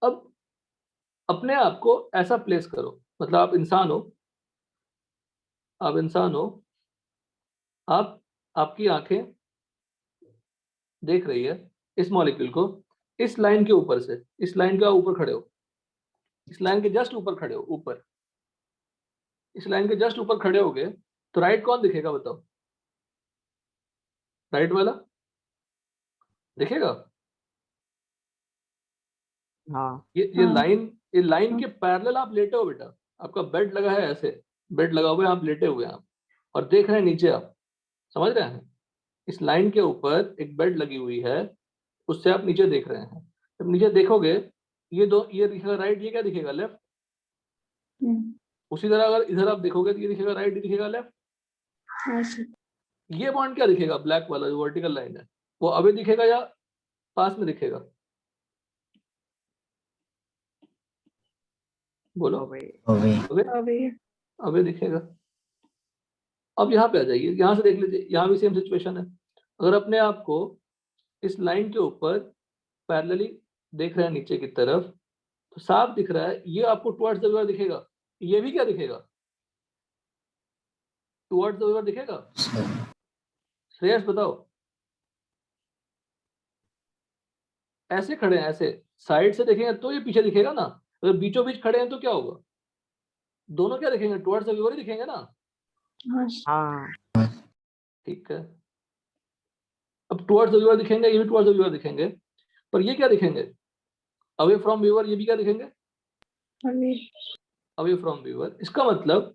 अब अपने आप को ऐसा प्लेस करो, मतलब आप इंसान हो, आप इंसान हो, आप, आपकी आंखें देख रही है इस मॉलिक्यूल को, इस लाइन के ऊपर से, इस लाइन के ऊपर खड़े हो, इस लाइन के जस्ट ऊपर खड़े हो, ऊपर, इस लाइन के जस्ट ऊपर खड़े हो गए, तो राइट कौन दिखेगा बताओ, राइट वाला दिखेगा। हाँ। ये हाँ। लाइन, ये लाइन के पैरेलल आप लेटे हो बेटा, आपका बेड लगा है ऐसे, बेड लगा हुआ है, आप लेटे हुए हैं आप, और देख रहे हैं नीचे आप, समझ रहे हैं। इस लाइन के ऊपर एक बेड लगी हुई है, उससे आप नीचे देख रहे हैं। जब नीचे देखोगे ये दो, ये दिखेगा राइट, ये क्या दिखेगा लेफ्ट। हम्म, उसी तरह अगर इधर आप देखोगे तो ये दिखेगा राइट, ये दिखेगा लेफ्ट। हाँ सर। ये पॉइंट क्या दिखेगा, ब्लैक वाला जो वर्टिकल लाइन है, वो अभी दिखेगा या पास में दिखेगा, बोलो। अवे। अवे। अबे अबे दिखेगा। अब यहाँ पे आ जाइए, यहाँ से देख लीजिए, यहाँ भी सेम सिचुएशन है। अगर अपने आप को इस लाइन के ऊपर पैरेलली देख रहे हैं नीचे की तरफ, तो साफ दिख रहा है, ये आपको टुवर्ड्स द व्यूअर दिखेगा, ये भी क्या दिखेगा, टुवर्ड्स द व्यूअर दिखेगा। सर। श्रेयस बताओ, ऐसे खड़े हैं, ऐसे साइड से देखेंगे तो ये पीछे दिखेगा ना, अगर बीचों बीच खड़े हैं तो क्या होगा, दोनों क्या दिखेंगे, टुवर्ड्स द व्यूअर ही दिखेंगे ना। हाँ सर। हाँ। ठीक है, अब टुवर्ड्स द व्यूअर दिखेंगे, ये भी टुवर्ड्स द व्यूअर दिखेंगे, पर ये क्या दिखेंगे, अवे फ्रॉम व्यूअर, ये भी क्या दिखेंगे, अवे। Away from viewer. इसका मतलब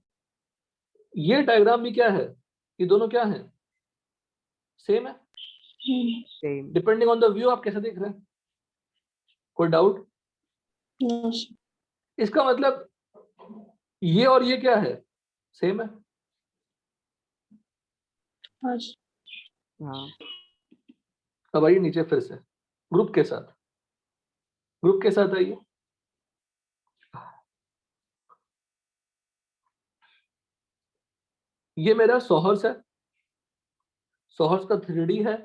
ये डायग्राम भी क्या है, ये दोनों क्या है, सेम है, same. Depending on the view आप कैसे देख रहे हैं। कोई डाउट। No sir. इसका मतलब ये और ये क्या है, सेम है। हाँ सर। हाँ। अब आइए नीचे फिर से ग्रुप के साथ, ग्रुप के साथ आइए। ये मेरा सोहर्स है, सोहर्स का 3D है,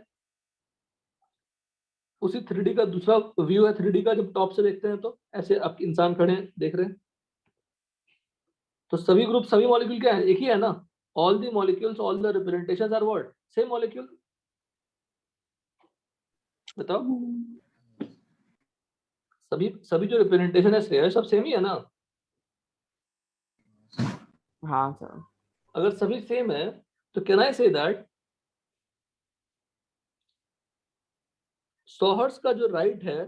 उसी 3D का दूसरा व्यू है 3D का, जब टॉप से देखते हैं तो ऐसे आप इंसान खड़े हैं देख रहे हैं, तो सभी ग्रुप सभी मॉलिक्यूल क्या है, एक ही है ना, all the molecules all the representations are what, same molecule. बताओ सभी सभी जो रिप्रेजेंटेशन है श्रेया सब सेम ही है ना। हाँ सर। अगर सभी सेम है तो can I say that sawhorse का जो राइट है,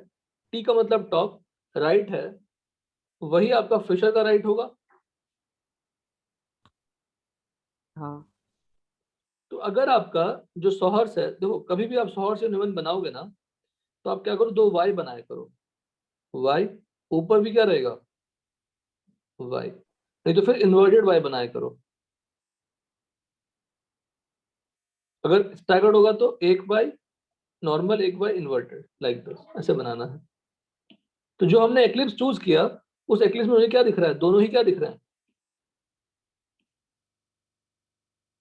टी का मतलब टॉप राइट है, वही आपका फिशर का राइट होगा। हाँ तो अगर आपका जो सोहर्स है, देखो कभी भी आप सोहर्स या न्यूमन बनाओगे ना, तो आप क्या करो, दो वाई बनाया करो, वाई ऊपर भी क्या रहेगा वाई, नहीं तो फिर इन्वर्टेड वाई बनाया करो। अगर स्टैगर्ड होगा तो एक वाई नॉर्मल, एक वाई इन्वर्टेड, लाइक दिस, ऐसे बनाना है। तो जो हमने एक्लिप्स चूज किया, उस एक्लिप्स में मुझे क्या दिख रहा है, दोनों ही क्या दिख रहे हैं,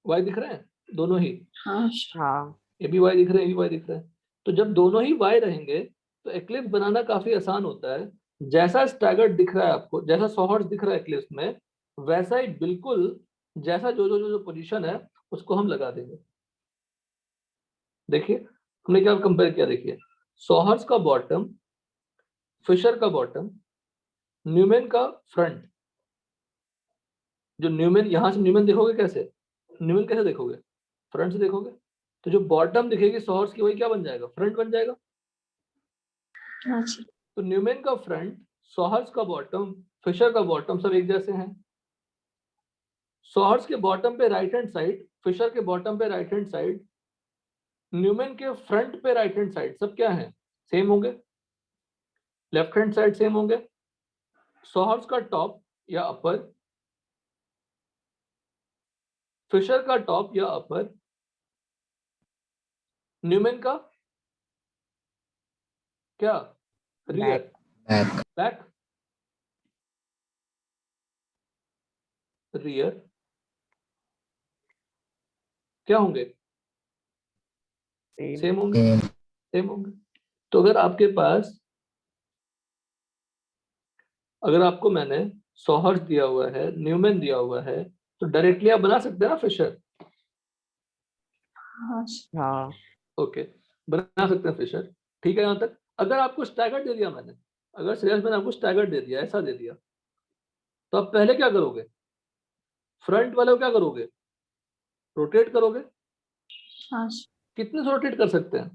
वाई दिख रहे हैं दोनों ही, हाँ हाँ ये भी वाई दिख रहे हैं, ये भी वाई दिख रहे हैं। तो जब दोनों ही वाई रहेंगे तो एक्लिप्स बनाना काफी आसान होता है। जैसा स्टैगर्ड दिख रहा है आपको, जैसा सोहर्स दिख रहा है एक्लिप्स में, वैसा ही बिल्कुल जैसा जो पोजीशन है उसको हम लगा देंगे। देखिए हमने क्या कंपेयर किया, देखिए सोहर्स का बॉटम, फिशर का बॉटम, न्यूमैन का फ्रंट। जो न्यूमैन, यहां से न्यूमैन देखोगे कैसे, न्यूमैन कैसे देखोगे, फ्रंट से देखोगे, तो जो बॉटम दिखेगी सोहर्स की वही क्या बन जाएगा, फ्रंट बन जाएगा। हाँ सर। तो न्यूमैन का फ्रंट, सोहर्स का बॉटम, फिशर का बॉटम सब एक जैसे हैं। सोहर्स के बॉटम पे राइट हैंड साइड, फिशर के बॉटम पे राइट हैंड साइड, न्यूमैन के फ्रंट पे राइट हैंड साइड, सब क्या है, सेम होंगे, लेफ्ट हैंड साइड सेम होंगे। सोहर्स का टॉप या अपर, फिशर का टॉप या अपर, न्यूमैन का क्या, रियर, बैक बैक, रियर क्या होंगे, सेम सेम होंगे, सेम होंगे। तो अगर आपके पास, अगर आपको मैंने सोहर्स दिया हुआ है, न्यूमैन दिया हुआ है, तो डायरेक्टली आप बना सकते हैं ना फिशर। हाँ सर। हाँ ओके, बना सकते हैं फिशर, ठीक है। यहाँ तक अगर आपको स्टैगर्ड दे दिया मैंने, अगर श्रेयस मैंने आपको स्टैगर्ड दे दिया, ऐसा दे दिया, तो आप पहले क्या करोगे, फ्रंट वाले को क्या करोगे, रोटेट करोगे। हाँ सर। कितने से रोटेट कर सकते हैं,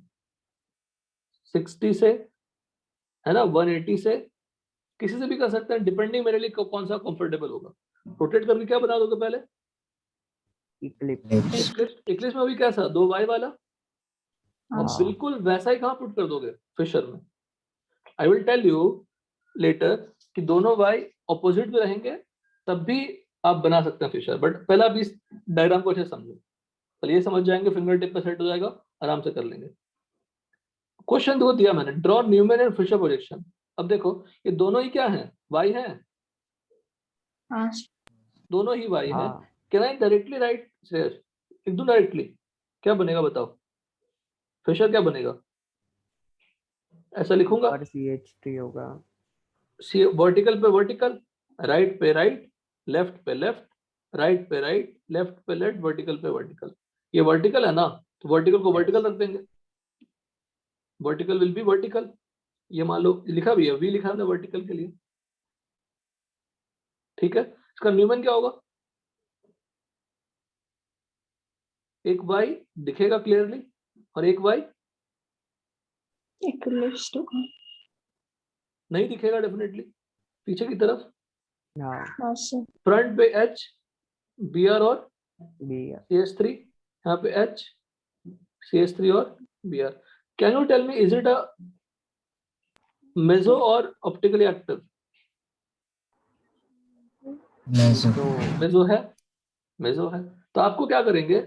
60 से, है ना, 180 से, किसी से भी कर सकते हैं, डिपेंडिंग मेरे लिए कौन सा कंफर्टेबल होगा। रोटेट करके क्या बना दोगे पहले, इक्लिप्स इक्लिप्स में अभी कैसा, दो वाई वाला, हाँ और सर। बिल्कुल वैसा ही कहाँ पुट कर दोगे, फिशर में। I will tell you later कि दोनों वाई ऑपोजिट में रहेंगे, तब भी आप बना सकते हैं फिशर, बट पहले आप इस डायग्राम को अच्छे से समझो, पहले ये समझ जाएंगे, फिंगर टिप पे सेट हो जाएगा, आराम से कर लेंगे। क्वेश्चन दो दिया मैंने, draw Newman and Fischer projection. अब देखो ये दोनों ही क्या है, वाई है, हाँ सर। दोनों ही वाई है। हाँ कैन आई डायरेक्टली राइट एकदम डायरेक्टली, क्या बनेगा बताओ, फिशर क्या बनेगा, ऐसा लिखूंगा, और CH3 होगा। वर्टिकल पे वर्टिकल, राइट पे राइट, लेफ्ट पे लेफ्ट, राइट पे राइट, लेफ्ट पे लेफ्ट, वर्टिकल पे वर्टिकल। ये वर्टिकल है ना, तो वर्टिकल को वर्टिकल रख देंगे, वर्टिकल विल बी वर्टिकल। ये मान लो लिखा भी है, वी लिखा है वर्टिकल के लिए, ठीक है। इसका न्यूमैन क्या होगा, एक वाई दिखेगा क्लियरली, और एक वाई इक्लिप्स टू। नहीं दिखेगा डेफिनेटली, पीछे की तरफ। हाँ हाँ सर। फ्रंट पे एच, बी आर और बी CH3, यहाँ पे एच, CH3 और B R. Can you tell me is it a meso और ऑप्टिकली एक्टिव, तो मेसो है, मेसो है। तो आपको क्या करेंगे,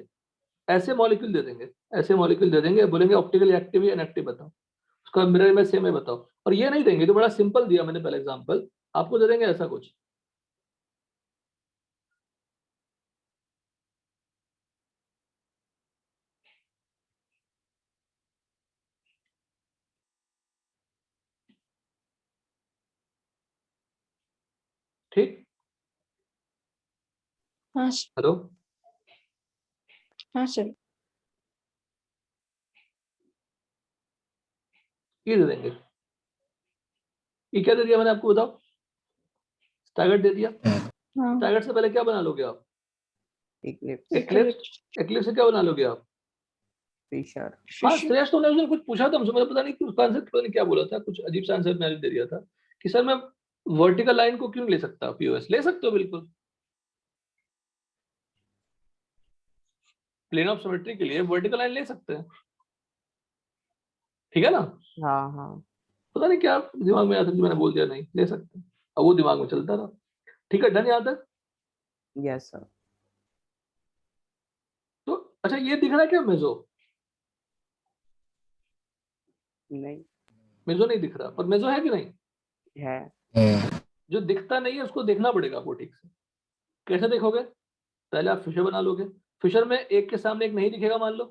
ऐसे मॉलिक्यूल दे देंगे, ऐसे मॉलिक्यूल दे देंगे, बोलेंगे ऑप्टिकली एक्टिव या इनएक्टिव बताओ, उसका मिरर इमेज सेम है बताओ। और ये नहीं देंगे, तो बड़ा सिंपल दिया मैंने पहले एग्जांपल, आपको दे देंगे ऐसा कुछ, ठीक, हाँ सर। हेलो, हाँ सर। ये दे देंगे। ये क्या दे दिया मैंने आपको, बताओ? स्टैगर्ड दे दिया। हाँ। स्टैगर्ड से पहले क्या बना लोगे आप? Eclipse, eclipse. एक्लिप्स से क्या बना लोगे आप? फिशर। हाँ श्रेयस, तुमने उस दिन कुछ पूछा था मुझे, मुझे पता नहीं कि उसका आंसर पता नहीं क्या बोला था, कुछ अजीब सा आंसर मैंने दे दिया था कि सर मैं वर्टिकल लाइन को क्यों नहीं ले सकता? पीओएस ले सकते हो बिल्कुल, प्लेन ऑफ सिमेट्री के लिए वर्टिकल लाइन ले सकते हैं, ठीक है ना? हाँ हाँ। पता नहीं क्या दिमाग में आया था कि मैंने बोल दिया नहीं ले सकते, अब वो दिमाग में चलता रहा। ठीक है, डन यहाँ तक? Yes sir. तो अच्छा, ये दिख रहा है क्या मेजो? नहीं मेजो नहीं दिख रहा, पर मेजो है कि नहीं? है। जो दिखता नहीं है उसको देखना पड़ेगा आपको ठीक से। कैसे देखोगे? पहले आप फिशर बना लोगे। फिशर में एक के सामने एक नहीं दिखेगा मान लो,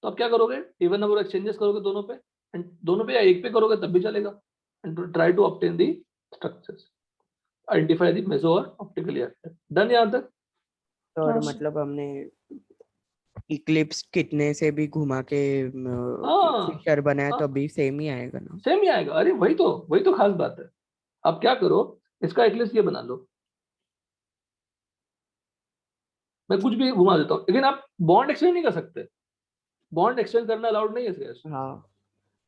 तो आप क्या करोगे? इवन नंबर एक्सचेंजेस करोगे दोनों पे, एंड दोनों पे या एक पे करोगे तब भी चलेगा, and try to obtain the structures, identify the meso और ऑप्टिकली एक्टिव। डन यहाँ तक? तो और हाँ, मतलब हमने इक्लिप्स कितने से भी घुमा के हाँ फिशर बनाया हाँ, तो भी सेम ही आएगा ना? सेम ही आएगा। अरे वही तो खास बात है। आप क्या करो, इसका एटलीस्ट ये बना लो, मैं कुछ भी घुमा देता हूँ, लेकिन आप बॉन्ड एक्सचेंज नहीं कर सकते। बॉन्ड एक्सचेंज करना अलाउड नहीं है सीएस। हाँ।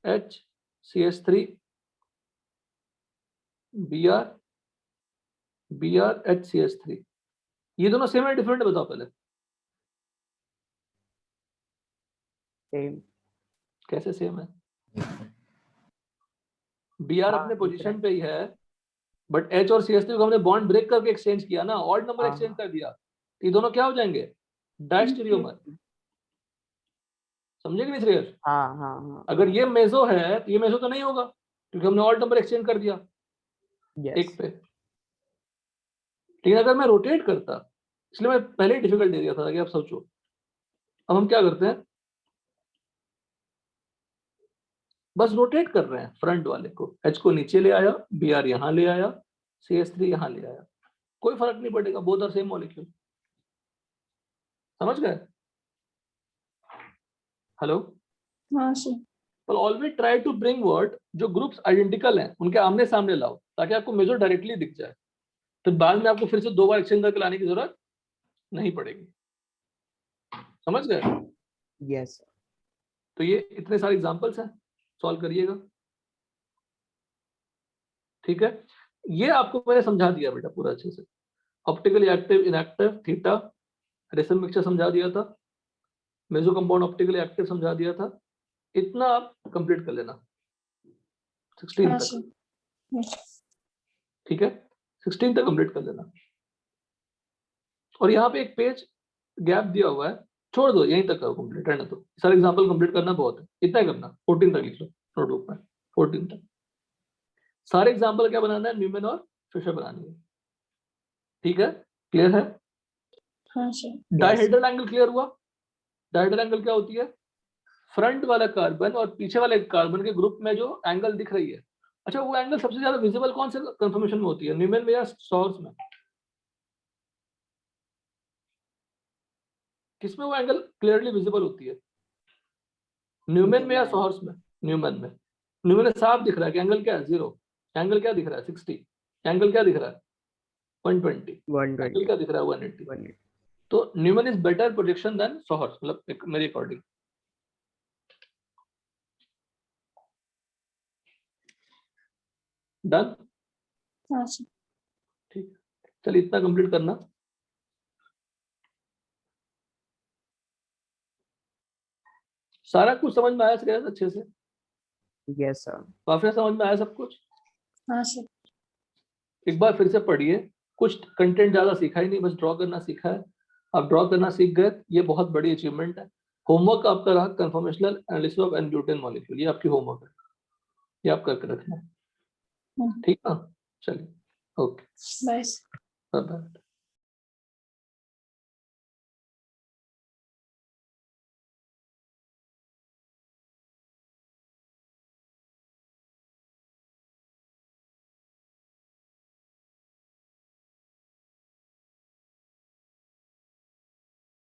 HCH3 Br HCH3, ये दोनों सेम है डिफरेंट है? बताओ पहले सेम। कैसे सेम है? Br हाँ अपने दिख रहा पोजीशन है। पे ही है, बट H और CH3 को हमने बॉन्ड ब्रेक करके एक्सचेंज किया ना, ऑड नंबर हाँ एक्सचेंज हाँ। कर दिया, तो ये दोनों क्या हो जाएंगे? डायस्टेरियोमर। समझे कि नहीं श्रेयस? हाँ हाँ हाँ। अगर ये मेजो है तो ये मेजो तो नहीं होगा, क्योंकि हमने ऑड नंबर एक्सचेंज कर दिया यस। एक पे। लेकिन अगर मैं रोटेट करता, इसलिए मैं पहले ही डिफिकल्ट दे दिया था कि आप सोचो। अब हम क्या करते हैं, बस रोटेट कर रहे हैं फ्रंट वाले को। H को नीचे ले आया, Br यहाँ ले आया, CH3 यहाँ ले आया, कोई फर्क नहीं पड़ेगा, बोथ आर सेम मॉलिक्यूल। समझ गए? हेलो? हाँ सर। तो always try to bring word जो ग्रुप्स आइडेंटिकल हैं उनके आमने सामने लाओ, ताकि आपको मेजर डायरेक्टली दिख जाए, फिर बाद में आपको फिर से 2 बार एक्सचेंज करके लाने की जरूरत नहीं पड़ेगी। समझ गए? यस। तो ये इतने सारे एग्जांपल्स हैं, सॉल्व करिएगा। ठीक है, ये आपको मैंने समझा दिया बेटा पूरा अच्छे से। ऑप्टिकली एक्टिव इनएक्टिव थीटा, रेसम मिक्सचर समझा दिया था, मेजो कंपाउंड ऑप्टिकली एक्टिव समझा दिया था। इतना आप कंप्लीट कर लेना 16 हाँ तक। सर। यस। ठीक है, 16 तक कंप्लीट कर लेना। और यहाँ पे एक पेज गैप दिया हुआ है, छोड़ दो, यहीं तक करो कंप्लीट, रहने दो। सारे एग्जांपल कंप्लीट करना बहुत है, इतना ही करना। 14 तक लिख लो नोटबुक में, 14 तक सारे एग्जांपल क्या बनाना है? न्यूमैन और फिशर बनानी है। ठीक है, क्लियर है? हाँ सर। डायहेड्रल एंगल क्लियर हुआ? डायहेड्रल एंगल क्या होती है? फ्रंट वाला कार्बन और पीछे वाले कार्बन के ग्रुप में जो एंगल दिख रही है। अच्छा, वो एंगल सबसे ज्यादा विजिबल कौन से कंफर्मेशन में होती है, न्यूमैन में या सॉर्स में? किसमें वो एंगल क्लियरली विजिबल होती है, न्यूमैन में या सॉर्स में? न्यूमैन में। न्यूमैन में साफ दिख रहा है कि एंगल क्या है? 0। एंगल क्या दिख रहा है? 60। एंगल क्या दिख रहा है? 120। एंगल 120। क्या दिख रहा है? 180। तो Newman is better projection than sawhorse, मतलब मेरे अकॉर्डिंग। डन? हाँ सर। ठीक, चलिए इतना कंप्लीट करना। सारा कुछ समझ में आया श्रेयस अच्छे से? Yes sir. काफी समझ में आया सब कुछ? हाँ सर। एक बार फिर से पढ़िए, कुछ कंटेंट ज्यादा सीखा ही नहीं, बस ड्रॉ करना सीखा है। आप ड्रॉ करना सीख गए, ये बहुत बड़ी अचीवमेंट है। होमवर्क आपका रहा conformational analysis of N-butane molecule, ये आपकी होमवर्क है, ये आप करके रखना है। ठीक है, चलिए, ओके, बाय। Bye bye.